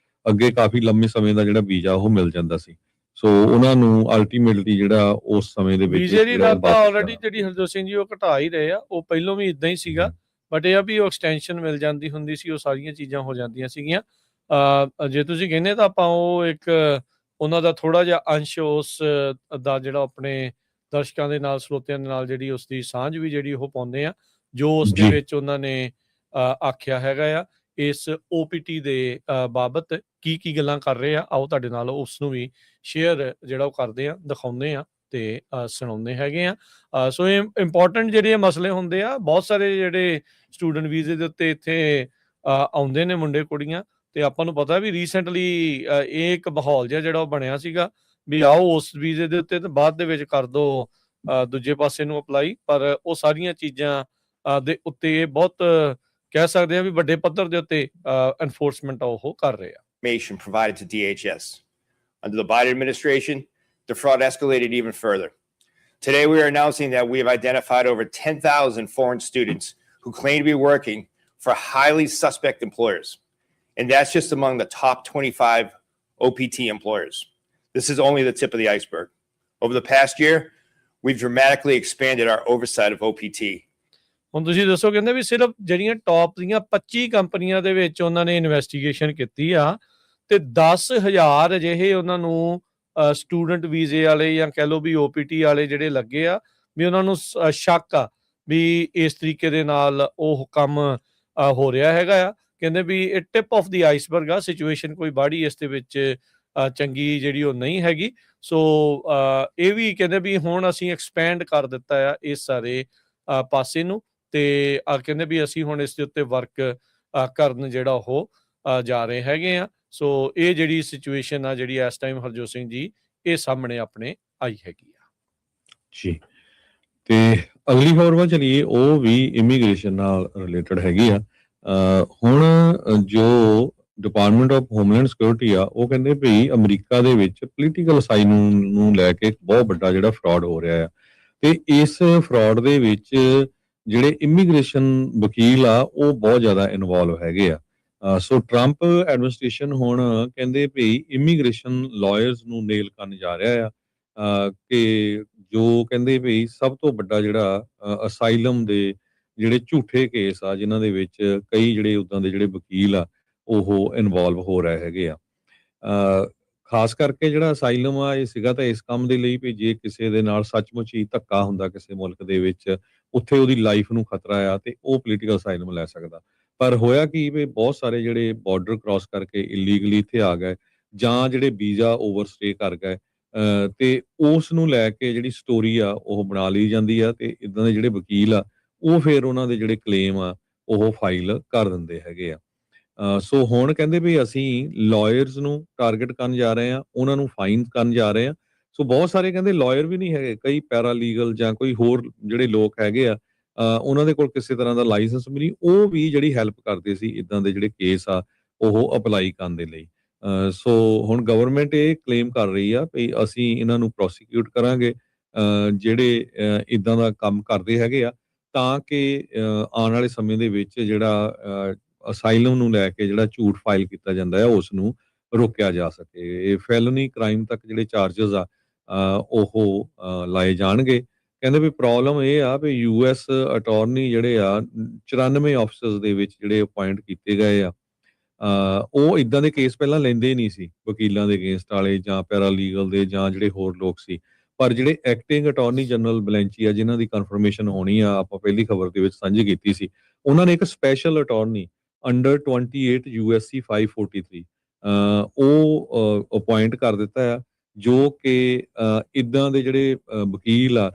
ਅੱਗੇ ਕਾਫੀ ਲੰਮੇ ਸਮੇਂ ਦਾ ਜਿਹੜਾ ਵੀਜ਼ਾ ਉਹ ਮਿਲ ਜਾਂਦਾ ਸੀ। ਸੋ ਉਹਨਾਂ ਨੂੰ ਅਲਟੀਮੇਟਲੀ ਜਿਹੜਾ ਉਸ ਸਮੇਂ ਦੇ ਵਿੱਚ ਵੀਜ਼ੇ ਦੀ ਦਰ ਤਾਂ ਆਲਰੇਡੀ ਜਿਹੜੀ ਹਰਜੋਤ ਸਿੰਘ ਜੀ ਉਹ ਘਟਾ ਹੀ ਰਹੇ ਆ, ਉਹ ਪਹਿਲੋਂ ਵੀ ਇਦਾਂ ਹੀ ਸੀਗਾ, ਬਟ ਇਹ ਆ ਵੀ ਉਹ ਐਕਸਟੈਂਸ਼ਨ ਮਿਲ ਜਾਂਦੀ ਹੁੰਦੀ ਸੀ, ਉਹ ਸਾਰੀਆਂ ਚੀਜ਼ਾਂ ਹੋ ਜਾਂਦੀਆਂ ਸੀਗੀਆਂ। ਜੇ ਤੁਸੀਂ ਕਹਿੰਦੇ ਤਾਂ ਆਪਾਂ ਉਹ ਇੱਕ ਉਹਨਾਂ ਦਾ ਥੋੜਾ ਜਿਹਾ ਅੰਸ਼ ਉਸ ਦਾ ਜਿਹੜਾ ਆਪਣੇ ਦਰਸ਼ਕਾਂ ਦੇ ਨਾਲ ਸਰੋਤਿਆਂ ਦੇ ਨਾਲ ਜਿਹੜੀ ਉਸ ਦੀ ਸਾਂਝ ਵੀ ਜਿਹੜੀ ਉਹ ਪਾਉਂਦੇ ਆ, ਜੋ ਉਸ ਦੇ ਵਿੱਚ ਉਹਨਾਂ ਨੇ ਆਖਿਆ ਹੈਗਾ ਆ ਇਸ OPT ਦੇ ਬਾਬਤ ਕੀ ਗੱਲਾਂ ਕਰ ਰਹੇ ਆ। ਆਓ ਤੁਹਾਡੇ ਨਾਲ ਉਸ ਨੂੰ ਵੀ ਸ਼ੇਅਰ ਜਿਹੜਾ ਉਹ ਕਰਦੇ ਆ, ਦਿਖਾਉਂਦੇ ਆ ਤੇ ਸੁਣਾਉਂਦੇ ਹੈਗੇ ਆ। ਸੋ ਇਹ ਇੰਪੋਰਟੈਂਟ ਜਿਹੜੇ ਮਸਲੇ ਹੁੰਦੇ ਆ। ਬਹੁਤ ਸਾਰੇ ਜਿਹੜੇ ਸਟੂਡੈਂਟ ਵੀਜ਼ੇ ਦੇ ਉੱਤੇ ਇੱਥੇ ਆਉਂਦੇ ਨੇ ਮੁੰਡੇ ਕੁੜੀਆਂ, ਤੇ ਆਪਾਂ ਨੂੰ ਪਤਾ ਵੀ ਰੀਸੈਂਟਲੀ ਇਹ ਇੱਕ ਮਾਹੌਲ ਜਿਹਾ ਜਿਹੜਾ ਉਹ ਬਣਿਆ ਸੀਗਾ ਵੀ ਆਓ ਉਸ ਵੀਜ਼ੇ ਦੇ ਉੱਤੇ ਤੇ ਬਾਅਦ ਦੇ ਵਿੱਚ ਕਰ ਦੋ ਦੂਜੇ ਪਾਸੇ ਨੂੰ ਅਪਲਾਈ। ਪਰ ਉਹ ਸਾਰੀਆਂ ਚੀਜ਼ਾਂ ਦੇ ਉੱਤੇ ਇਹ ਬਹੁਤ ਕਹਿ ਸਕਦੇ ਆ ਵੀ ਵੱਡੇ ਪੱਧਰ ਦੇ ਉੱਤੇ ਐਨਫੋਰਸਮੈਂਟ ਉਹ ਕਰ ਰਹੇ ਆ। Provided to DHS. Under the Biden administration, the fraud escalated even further. Today, we are announcing that we have identified over 10,000 foreign students who claim to be working for highly suspect employers. And that's just among the top 25 OPT employers. This is only the tip of the iceberg. Over the past year, we've dramatically expanded our oversight of OPT. ਹੁਣ ਤੁਸੀਂ ਦੱਸੋ, ਕਹਿੰਦੇ ਵੀ ਸਿਰਫ ਜਿਹੜੀਆਂ top ਦੀਆਂ 25 ਕੰਪਨੀਆਂ ਦੇ ਵਿੱਚ ਉਹਨਾਂ ਨੇ ਇਨਵੈਸਟੀਗੇਸ਼ਨ ਕੀਤੀ ਆ ਤੇ 10,000 ਅਜਿਹੇ ਉਹਨਾਂ ਨੂੰ ਸਟੂਡੈਂਟ ਵੀਜ਼ੇ ਵਾਲੇ ਜਾਂ ਕਹਿ ਲਓ ਵੀ OPT ਵਾਲੇ ਜਿਹੜੇ ਲੱਗੇ ਆ, ਵੀ ਉਹਨਾਂ ਨੂੰ ਸ਼ੱਕ ਆ ਵੀ ਇਸ ਤਰੀਕੇ ਦੇ ਨਾਲ ਉਹ ਕੰਮ ਹੋ ਰਿਹਾ ਹੈਗਾ ਆ। ਕਹਿੰਦੇ ਵੀ ਇਹ ਟਿਪ ਆਫ ਦੀ ਆਈਸਬਰਗ ਆ, ਸਿਚੁਏਸ਼ਨ ਕੋਈ ਬਾਹਲੀ ਇਸ ਦੇ ਵਿੱਚ ਚੰਗੀ ਜਿਹੜੀ ਉਹ ਨਹੀਂ ਹੈਗੀ। ਸੋ ਇਹ ਵੀ ਕਹਿੰਦੇ ਵੀ ਹੁਣ ਅਸੀਂ ਐਕਸਪੈਂਡ ਕਰ ਦਿੱਤਾ ਆ ਇਸ ਸਾਰੇ ਪਾਸੇ ਨੂੰ, ਤੇ ਕਹਿੰਦੇ ਵੀ ਅਸੀਂ ਹੁਣ ਇਸ ਦੇ ਉੱਤੇ ਵਰਕ ਕਰਨ ਜਿਹੜਾ ਉਹ ਜਾ ਰਹੇ ਹੈਗੇ ਆ। ਸੋ ਇਹ ਜਿਹੜੀ ਸਿਚੁਏਸ਼ਨ ਆ ਜਿਹੜੀ ਇਸ ਟਾਈਮ ਹਰਜੋਤ ਸਿੰਘ ਜੀ ਇਹ ਸਾਹਮਣੇ ਆਪਣੇ ਆਈ ਹੈਗੀ ਆ ਜੀ। ਤੇ ਅਗਲੀ ਖਬਰ ਵੱਲ ਚਲੀਏ, ਉਹ ਵੀ ਇਮੀਗ੍ਰੇਸ਼ਨ ਨਾਲ ਰਿਲੇਟਡ ਹੈਗੀ ਆ। ਹੁਣ ਜੋ ਡਿਪਾਰਟਮੈਂਟ ਆਫ ਹੋਮਲੈਂਡ ਸਿਕਿਉਰਿਟੀ ਆ, ਉਹ ਕਹਿੰਦੇ ਵੀ ਅਮਰੀਕਾ ਦੇ ਵਿੱਚ ਪੋਲੀਟੀਕਲ ਅਸਾਈਲਮ ਨੂੰ ਲੈ ਕੇ ਬਹੁਤ ਵੱਡਾ ਜਿਹੜਾ ਫਰਾਡ ਹੋ ਰਿਹਾ ਆ, ਤੇ ਇਸ ਫਰਾਡ ਦੇ ਵਿੱਚ ਜਿਹੜੇ ਇਮੀਗ੍ਰੇਸ਼ਨ ਵਕੀਲ ਆ ਉਹ ਬਹੁਤ ਜ਼ਿਆਦਾ ਇਨਵੋਲਵ ਹੈਗੇ ਆ। ਸੋ ਟਰੰਪ ਐਡਮਿਨਿਸਟ੍ਰੇਸ਼ਨ ਹੁਣ ਕਹਿੰਦੇ ਵੀ ਇਮੀਗ੍ਰੇਸ਼ਨ ਲਾਇਰਸ ਨੂੰ ਨੇਲ ਕਰਨ ਜਾ ਰਿਹਾ ਆ, ਕਿ ਜੋ ਕਹਿੰਦੇ ਵੀ ਸਭ ਤੋਂ ਵੱਡਾ ਜਿਹੜਾ ਅਸਾਈਲਮ ਦੇ ਜਿਹੜੇ ਝੂਠੇ ਕੇਸ ਆ, ਜਿਨ੍ਹਾਂ ਦੇ ਵਿੱਚ ਕਈ ਜਿਹੜੇ ਉੱਦਾਂ ਦੇ ਜਿਹੜੇ ਵਕੀਲ ਆ ਉਹ ਇਨਵੋਲਵ ਹੋ ਰਹੇ ਹੈਗੇ ਆ। ਖਾਸ ਕਰਕੇ ਜਿਹੜਾ ਅਸਾਈਲਮ ਆ, ਇਹ ਸੀਗਾ ਤਾਂ ਇਸ ਕੰਮ ਦੇ ਲਈ ਵੀ ਜੇ ਕਿਸੇ ਦੇ ਨਾਲ ਸੱਚਮੁੱਚ ਹੀ ਧੱਕਾ ਹੁੰਦਾ ਕਿਸੇ ਮੁਲਕ ਦੇ ਵਿੱਚ, ਉੱਥੇ ਉਹਦੀ ਲਾਈਫ ਨੂੰ ਖਤਰਾ ਆ, ਤੇ ਉਹ ਪੋਲੀਟੀਕਲ ਅਸਾਈਲਮ ਲੈ ਸਕਦਾ। ਪਰ ਹੋਇਆ ਕੀ ਵੀ ਬਹੁਤ ਸਾਰੇ ਜਿਹੜੇ ਬਾਰਡਰ ਕ੍ਰਾਸ ਕਰਕੇ ਇਲੀਗਲੀ ਇੱਥੇ ਆ ਗਏ, ਜਾਂ ਜਿਹੜੇ ਵੀਜ਼ਾ ਓਵਰਸਟੇ ਕਰ ਗਏ, ਤੇ ਉਸ ਨੂੰ ਲੈ ਕੇ ਜਿਹੜੀ ਸਟੋਰੀ ਆ ਉਹ ਬਣਾ ਲਈ ਜਾਂਦੀ ਆ, ਤੇ ਇਦਾਂ ਦੇ ਜਿਹੜੇ ਵਕੀਲ ਆ ਉਹ ਫਿਰ ਉਹਨਾਂ ਦੇ ਜਿਹੜੇ ਕਲੇਮ ਆ ਉਹ ਫਾਈਲ ਕਰ ਦਿੰਦੇ ਹੈਗੇ ਆ। ਸੋ ਹੁਣ ਕਹਿੰਦੇ ਵੀ ਅਸੀਂ ਲਾਇਰਸ ਨੂੰ ਟਾਰਗੇਟ ਕਰਨ ਜਾ ਰਹੇ ਆ, ਉਹਨਾਂ ਨੂੰ ਫਾਈਨ ਕਰਨ ਜਾ ਰਹੇ ਆ। ਸੋ ਬਹੁਤ ਸਾਰੇ ਕਹਿੰਦੇ ਲਾਇਰ ਵੀ ਨਹੀਂ ਹੈਗੇ, ਕਈ ਪੈਰਾਲੀਗਲ ਜਾਂ ਕੋਈ ਹੋਰ ਜਿਹੜੇ ਲੋਕ ਹੈਗੇ ਆ, ਉਹਨਾਂ ਦੇ ਕੋਲ ਕਿਸੇ ਤਰ੍ਹਾਂ ਦਾ ਲਾਇਸੈਂਸ ਵੀ ਨਹੀਂ, ਉਹ ਵੀ ਜਿਹੜੀ ਹੈਲਪ ਕਰਦੇ ਸੀ ਇਦਾਂ ਦੇ ਜਿਹੜੇ ਕੇਸ ਆ ਉਹ ਅਪਲਾਈ ਕਰਨ ਦੇ ਲਈ। ਸੋ ਹੁਣ ਗਵਰਨਮੈਂਟ ਇਹ ਕਲੇਮ ਕਰ ਰਹੀ ਆ ਵੀ ਅਸੀਂ ਇਹਨਾਂ ਨੂੰ ਪ੍ਰੋਸੀਕਿਊਟ ਕਰਾਂਗੇ, ਜਿਹੜੇ ਇਦਾਂ ਦਾ ਕੰਮ ਕਰਦੇ ਹੈਗੇ ਆ, ਤਾਂ ਕਿ ਆਉਣ ਵਾਲੇ ਸਮੇਂ ਦੇ ਵਿੱਚ ਜਿਹੜਾ ਅਸਾਈਲਮ ਨੂੰ ਲੈ ਕੇ ਜਿਹੜਾ ਝੂਠ ਫਾਈਲ ਕੀਤਾ ਜਾਂਦਾ ਹੈ ਉਸ ਨੂੰ ਰੋਕਿਆ ਜਾ ਸਕੇ। ਇਹ ਫੈਲਨੀ ਕ੍ਰਾਈਮ ਤੱਕ ਜਿਹੜੇ ਚਾਰजेस ਆ ਉਹ ਲਾਏ ਜਾਣਗੇ। ਕਹਿੰਦੇ ਵੀ ਪ੍ਰੋਬਲਮ ਇਹ ਆ ਵੀ ਯੂਐਸ ਅਟਾਰਨੀ ਜਿਹੜੇ ਆ 94 ਆਫਿਸਰਸ ਦੇ ਵਿੱਚ ਜਿਹੜੇ ਅਪਾਇੰਟ ਕੀਤੇ ਗਏ ਆ, ਉਹ ਇਦਾਂ ਦੇ ਕੇਸ ਪਹਿਲਾਂ ਲੈਂਦੇ ਨਹੀਂ ਸੀ, ਵਕੀਲਾਂ ਦੇ ਅਗੇਂਸਟ ਵਾਲੇ ਜਾਂ ਪੈਰਾਲੀਗਲ ਦੇ ਜਾਂ ਜਿਹੜੇ ਹੋਰ ਲੋਕ ਸੀ। ਪਰ ਜਿਹੜੇ ਐਕਟਿੰਗ ਅਟਾਰਨੀ ਜਨਰਲ ਬਲੈਂਚੀ ਆ, ਜਿਨ੍ਹਾਂ ਦੀ ਕਨਫਰਮੇਸ਼ਨ ਹੋਣੀ ਆ, ਆਪਾਂ ਪਹਿਲੀ ਖਬਰ ਦੇ ਵਿੱਚ ਸਾਂਝੀ ਕੀਤੀ ਸੀ, ਉਹਨਾਂ ਨੇ ਇੱਕ ਸਪੈਸ਼ਲ ਅਟਾਰਨੀ ਅੰਡਰ 28 USC 543 ਉਹ ਅਪਾਇੰਟ ਕਰ ਦਿੱਤਾ ਆ, ਜੋ ਕਿ ਇਦਾਂ ਦੇ ਜਿਹੜੇ ਵਕੀਲ ਆ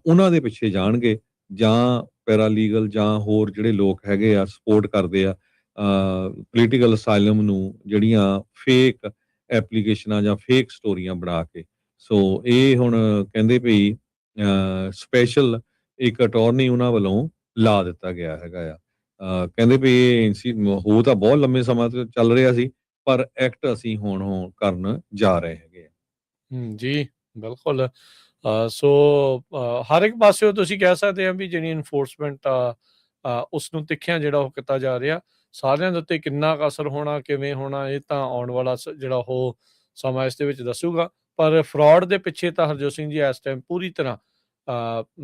ਉਹਨਾਂ ਦੇ ਪਿੱਛੇ ਜਾਣਗੇ, ਜਾਂ ਪੈਰਾਲੀਗਲ ਜਾਂ ਹੋਰ ਜਿਹੜੇ ਲੋਕ ਹੈਗੇ ਆ ਸਪੋਰਟ ਕਰਦੇ ਆ ਪੋਲੀਟੀਕਲ ਅਸਾਈਲਮ ਨੂੰ, ਜਿਹੜੀਆਂ ਫੇਕ ਐਪਲੀਕੇਸ਼ਨਾਂ ਜਾਂ ਫੇਕ ਸਟੋਰੀਆਂ ਬਣਾ ਕੇ। ਸੋ ਇਹ ਹੁਣ ਕਹਿੰਦੇ ਵੀ ਸਪੈਸ਼ਲ ਇੱਕ ਅਟਾਰਨੀ ਉਹਨਾਂ ਵੱਲੋਂ ਲਾ ਦਿੱਤਾ ਗਿਆ ਹੈਗਾ ਆ। ਕਹਿੰਦੇ ਵੀ ਇਹ ਹੋ ਤਾਂ ਬਹੁਤ ਲੰਮੇ ਸਮਾਂ ਤੋਂ ਚੱਲ ਰਿਹਾ ਸੀ, ਪਰ ਐਕਟ ਅਸੀਂ ਹੁਣ ਕਰਨ ਜਾ ਰਹੇ ਹੈਗੇ ਆ। ਜੀ ਬਿਲਕੁਲ। ਸੋ ਹਰ ਇੱਕ ਪਾਸਿਓਂ ਤੁਸੀਂ ਕਹਿ ਸਕਦੇ ਆ ਵੀ ਜਿਹੜੀ ਇਨਫੋਰਸਮੈਂਟ ਆ ਉਸ ਨੂੰ ਤਿੱਖਿਆਂ ਜਿਹੜਾ ਉਹ ਕੀਤਾ ਜਾ ਰਿਹਾ। ਸਾਰਿਆਂ ਦੇ ਉੱਤੇ ਕਿੰਨਾ ਕੁ ਅਸਰ ਹੋਣਾ, ਕਿਵੇਂ ਹੋਣਾ, ਇਹ ਤਾਂ ਆਉਣ ਵਾਲਾ ਜਿਹੜਾ ਉਹ ਸਮਾਂ ਇਸ ਦੇ ਵਿੱਚ ਦੱਸੂਗਾ। ਪਰ ਫਰਾਡ ਦੇ ਪਿੱਛੇ ਤਾਂ ਹਰਜੋਤ ਸਿੰਘ ਜੀ ਇਸ ਟਾਈਮ ਪੂਰੀ ਤਰ੍ਹਾਂ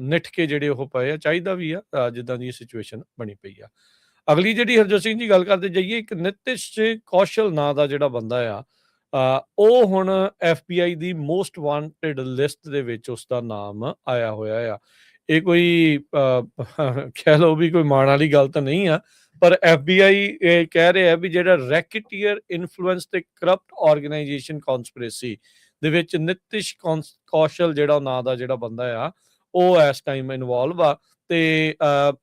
ਨਿੱਠ ਕੇ ਜਿਹੜੇ ਉਹ ਪਏ ਆ, ਚਾਹੀਦਾ ਵੀ ਆ ਜਿੱਦਾਂ ਦੀ ਸਿਚੁਏਸ਼ਨ ਬਣੀ ਪਈ ਆ। ਅਗਲੀ ਜਿਹੜੀ ਹਰਜੋਤ ਸਿੰਘ ਜੀ ਗੱਲ ਕਰਦੇ ਜਾਈਏ, ਇੱਕ ਨਿਤਿਸ਼ ਕੌਸ਼ਲ ਨਾਂ ਦਾ ਜਿਹੜਾ ਬੰਦਾ ਆ, ਉਹ ਹੁਣ FBI ਦੀ ਮੋਸਟ ਵਾਂਟਡ ਲਿਸਟ ਦੇ ਵਿੱਚ ਉਸਦਾ ਨਾਮ ਆਇਆ ਹੋਇਆ ਆ। ਇਹ ਕੋਈ ਕਹਿ ਲਓ ਵੀ ਕੋਈ ਮਾਣ ਵਾਲੀ ਗੱਲ ਤਾਂ ਨਹੀਂ ਆ, ਪਰ FBI ਇਹ ਕਹਿ ਰਿਹਾ ਵੀ ਜਿਹੜਾ ਰੈਕੇਟੀਅਰ ਇਨਫਲੂਐਂਸ ਤੇ ਕਰਪਟ ਆਰਗੇਨਾਈਜੇਸ਼ਨ ਕਨਸਪੀਰੇਸੀ ਦੇ ਵਿੱਚ ਨਿਤਿਸ਼ ਕੌਸ਼ਲ ਜਿਹੜਾ ਨਾਂ ਦਾ ਜਿਹੜਾ ਬੰਦਾ ਆ ਉਹ ਇਸ ਟਾਈਮ ਇਨਵੋਲਵ ਆ, ਤੇ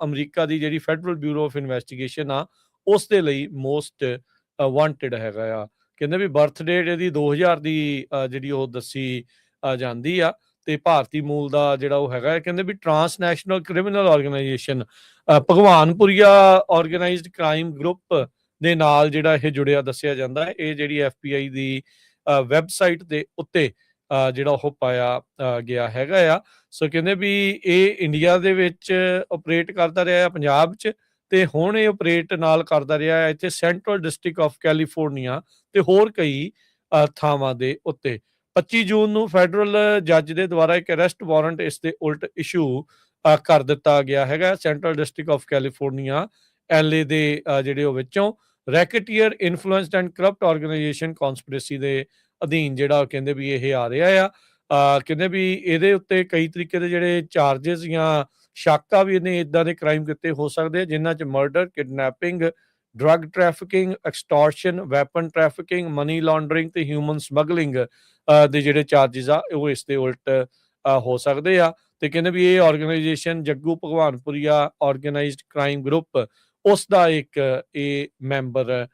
ਅਮਰੀਕਾ ਦੀ ਜਿਹੜੀ ਫੈਡਰਲ ਬਿਊਰੋ ਆਫ ਇਨਵੈਸਟੀਗੇਸ਼ਨ ਆ ਉਸ ਦੇ ਲਈ ਮੋਸਟ ਵਾਂਟਡ ਹੈਗਾ ਆ। ਕਹਿੰਦੇ ਵੀ ਬਰਥ ਡੇਟ ਇਹਦੀ 2000 ਦੀ ਜਿਹੜੀ ਉਹ ਦੱਸੀ ਜਾਂਦੀ ਆ, ਤੇ ਭਾਰਤੀ ਮੂਲ ਦਾ ਜਿਹੜਾ ਉਹ ਹੈਗਾ। ਕਹਿੰਦੇ ਵੀ transnational criminal organization Bhagwanpuria organized crime group ਦੇ ਨਾਲ ਜਿਹੜਾ ਇਹ ਜੁੜਿਆ ਦੱਸਿਆ ਜਾਂਦਾ ਹੈ। ਇਹ ਜਿਹੜੀ FBI ਦੀ ਵੈਬਸਾਈਟ ਦੇ ਉੱਤੇ ਜਿਹੜਾ ਉਹ ਪਾਇਆ ਗਿਆ ਹੈਗਾ ਆ। ਸੋ ਕਹਿੰਦੇ ਵੀ ਇਹ ਇੰਡੀਆ ਦੇ ਵਿੱਚ ਆਪਰੇਟ ਕਰਦਾ ਰਿਹਾ ਆ, ਪੰਜਾਬ 'ਚ, ਤੇ ਹੁਣ ਇਹ ਆਪਰੇਟ ਨਾਲ ਕਰਦਾ ਰਿਹਾ ਇੱਥੇ ਸੈਂਟਰਲ ਡਿਸਟ੍ਰਿਕਟ ਆਫ ਕੈਲੀਫੋਰਨੀਆ ਤੇ ਹੋਰ ਕਈ ਥਾਵਾਂ ਦੇ ਉੱਤੇ। 25 ਜੂਨ ਨੂੰ ਫੈਡਰਲ ਜੱਜ ਦੇ ਦੁਆਰਾ ਇੱਕ ਅਰੈਸਟ ਵਾਰੰਟ ਇਸ ਦੇ ਉਲਟ ਇਸ਼ੂ ਕਰ ਦਿੱਤਾ ਗਿਆ ਹੈਗਾ। Central district of California LA ਦੇ ਜਿਹੜੇ ਉਹ ਵਿੱਚੋਂ racketeer influenced and corrupt organization conspiracy ਦੇ ਅਧੀਨ ਜਿਹੜਾ ਕਹਿੰਦੇ ਵੀ ਇਹ ਆ ਰਿਹਾ ਆ। ਕਹਿੰਦੇ ਵੀ ਇਹਦੇ ਉੱਤੇ ਕਈ ਤਰੀਕੇ ਦੇ ਜਿਹੜੇ ਚਾਰजेस ਜਾਂ ਸ਼ੱਕ ਆ ਵੀ ਇਹਨੇ ਇਦਾਂ ਦੇ ਕ੍ਰਾਈਮ ਕੀਤੇ ਹੋ ਸਕਦੇ ਆ, ਜਿਨ੍ਹਾਂ 'ਚ murder, kidnapping, drug trafficking, extortion, weapon trafficking, money laundering ਤੇ ਹਿਊਮਨ ਸਮਗਲਿੰਗ ਦੇ ਜਿਹੜੇ ਚਾਰजेस ਆ ਉਹ ਇਸ ਦੇ ਉਲਟ ਹੋ ਸਕਦੇ ਆ। ਤੇ ਕਹਿੰਦੇ ਵੀ ਇਹ organisation Jaggu Bhagwanpuria organized crime group ਉਸ ਦਾ ਇੱਕ ਇਹ ਮੈਂਬਰ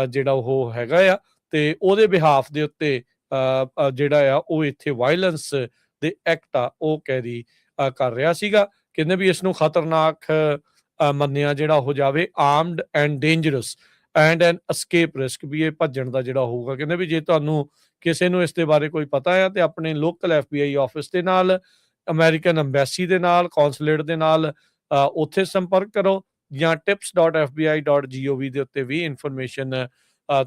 ਜਿਹੜਾ ਉਹ ਹੈਗਾ ਆ, ਤੇ ਉਹਦੇ ਬਿਹਾਫ ਦੇ ਉੱਤੇ ਜਿਹੜਾ ਆ ਉਹ ਇੱਥੇ ਵਾਇਲੈਂਸ ਦੇ ਐਕਟ ਆ ਉਹ ਕੈਰੀ ਕਰ ਰਿਹਾ ਸੀਗਾ। ਕਹਿੰਦੇ ਵੀ ਇਸ ਨੂੰ ਖਤਰਨਾਕ ਮੰਨਿਆ ਜਿਹੜਾ ਹੋ ਜਾਵੇ, armed and dangerous and an escape risk, ਵੀ ਇਹ ਭੱਜਣ ਦਾ ਜਿਹੜਾ ਹੋਊਗਾ। ਕਹਿੰਦੇ ਵੀ ਜੇ ਤੁਹਾਨੂੰ ਕਿਸੇ ਨੂੰ ਇਸ ਦੇ ਬਾਰੇ ਕੋਈ ਪਤਾ ਆ ਤੇ ਆਪਣੇ ਲੋਕਲ FBI ਆਫਿਸ ਦੇ ਨਾਲ, ਅਮਰੀਕਨ ਅੰਬੈਸੀ ਦੇ ਨਾਲ, ਕੌਂਸੂਲੇਟ ਦੇ ਨਾਲ ਉੱਥੇ ਸੰਪਰਕ ਕਰੋ, ਜਾਂ tips.fbi.gov ਦੇ ਉੱਤੇ ਵੀ ਇਨਫੋਰਮੇਸ਼ਨ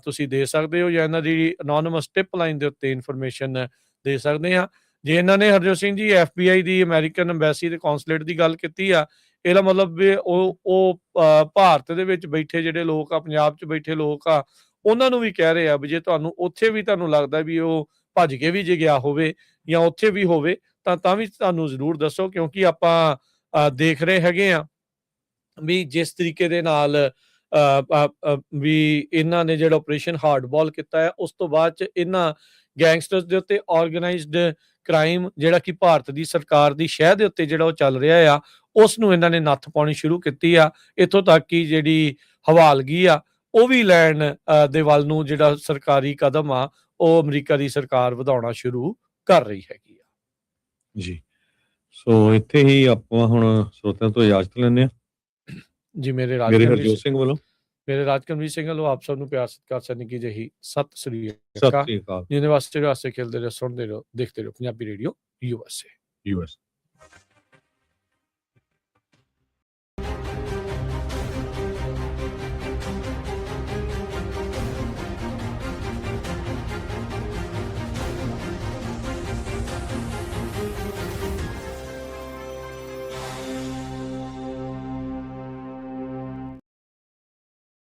ਤੁਸੀਂ ਦੇ ਸਕਦੇ ਹੋ, ਜਾਂ ਇਹਨਾਂ ਦੀ ਅਨੋਨਿਮਸ ਟਿਪ ਲਾਈਨ ਦੇ ਉੱਤੇ ਇਨਫੋਰਮੇਸ਼ਨ ਦੇ ਸਕਦੇ ਆ। ਜੇ ਇਹਨਾਂ ਨੇ ਹਰਜੋਤ ਸਿੰਘ ਜੀ FBI ਦੀ, ਅਮਰੀਕਨ ਅੰਬੈਸੀ ਤੇ ਕੌਂਸੂਲੇਟ ਦੀ ਗੱਲ ਕੀਤੀ ਆ, ਇਹਦਾ ਮਤਲਬ ਵੀ ਉਹ ਭਾਰਤ ਦੇ ਵਿੱਚ ਬੈਠੇ ਜਿਹੜੇ ਲੋਕ ਆ, ਪੰਜਾਬ 'ਚ ਬੈਠੇ ਲੋਕ ਆ, ਉਹਨਾਂ ਨੂੰ ਵੀ ਕਹਿ ਰਹੇ ਆ ਵੀ ਜੇ ਤੁਹਾਨੂੰ ਉੱਥੇ ਵੀ ਤੁਹਾਨੂੰ ਲੱਗਦਾ ਵੀ ਉਹ ਭੱਜ ਕੇ ਵੀ ਜੇ ਗਿਆ ਹੋਵੇ ਜਾਂ ਉੱਥੇ ਵੀ ਹੋਵੇ ਤਾਂ ਵੀ ਤੁਹਾਨੂੰ ਜ਼ਰੂਰ ਦੱਸੋ, ਕਿਉਂਕਿ ਆਪਾਂ ਦੇਖ ਰਹੇ ਹੈਗੇ ਆ ਵੀ ਜਿਸ ਤਰੀਕੇ ਦੇ ਨਾਲ ਵੀ ਇਹਨਾਂ ਨੇ ਜਿਹੜਾ ਆਪਰੇਸ਼ਨ ਹਾਰਡਬਾਲ ਕੀਤਾ ਹੈ, ਉਸ ਤੋਂ ਬਾਅਦ 'ਚ ਇਹਨਾਂ ਗੈਂਗਸਟਰਸ ਦੇ ਉੱਤੇ ਆਰਗੇਨਾਈਜ਼ਡ ਕ੍ਰਾਈਮ ਜਿਹੜਾ ਕਿ ਭਾਰਤ ਦੀ ਸਰਕਾਰ ਦੀ ਸ਼ਹਿ ਦੇ ਉੱਤੇ ਜਿਹੜਾ ਉਹ ਚੱਲ ਰਿਹਾ ਆ, ਉਸ ਨੂੰ ਇਹਨਾਂ ਨੇ ਨੱਥ ਪਾਉਣੀ ਸ਼ੁਰੂ ਕੀਤੀ ਆ। ਇੱਥੋਂ ਤੱਕ ਕਿ ਜਿਹੜੀ ਹਵਾਲਗੀ ਆ ਉਹ ਵੀ ਲੈਣ ਦੇ ਵੱਲ ਨੂੰ ਜਿਹੜਾ ਸਰਕਾਰੀ ਕਦਮ ਆ ਉਹ ਅਮਰੀਕਾ ਦੀ ਸਰਕਾਰ ਵਧਾਉਣਾ ਸ਼ੁਰੂ ਕਰ ਰਹੀ ਹੈਗੀ ਆ। ਜੀ, ਸੋ ਇੱਥੇ ਹੀ ਆਪਾਂ ਹੁਣ ਸਰੋਤਿਆਂ ਤੋਂ ਇਜਾਜ਼ਤ ਲੈਂਦੇ ਹਾਂ। ਜੀ ਮੇਰੇ ਹਰਜੋਤ ਸਿੰਘ ਵੱਲੋਂ, ਮੇਰੇ ਰਾਜਕਨਵੀਰ ਸਿੰਘ ਵੱਲੋਂ ਆਪ ਸਭ ਨੂੰ ਪਿਆਰ ਸਤਿਕਾਰ ਸਨ ਕੀ ਜਹੀ ਸਤਿ ਸ੍ਰੀ ਸਤਿ ਅਕਾਲ। ਸ੍ਰੀ ਅਕਾਲ। ਜਿਹਦੇ ਵਾਸਤੇ ਖੇਲਦੇ ਰਹੋ, ਸੁਣਦੇ ਰਹੋ, ਦੇਖਦੇ ਰਹੋ ਪੰਜਾਬੀ ਰੇਡੀਓ USA।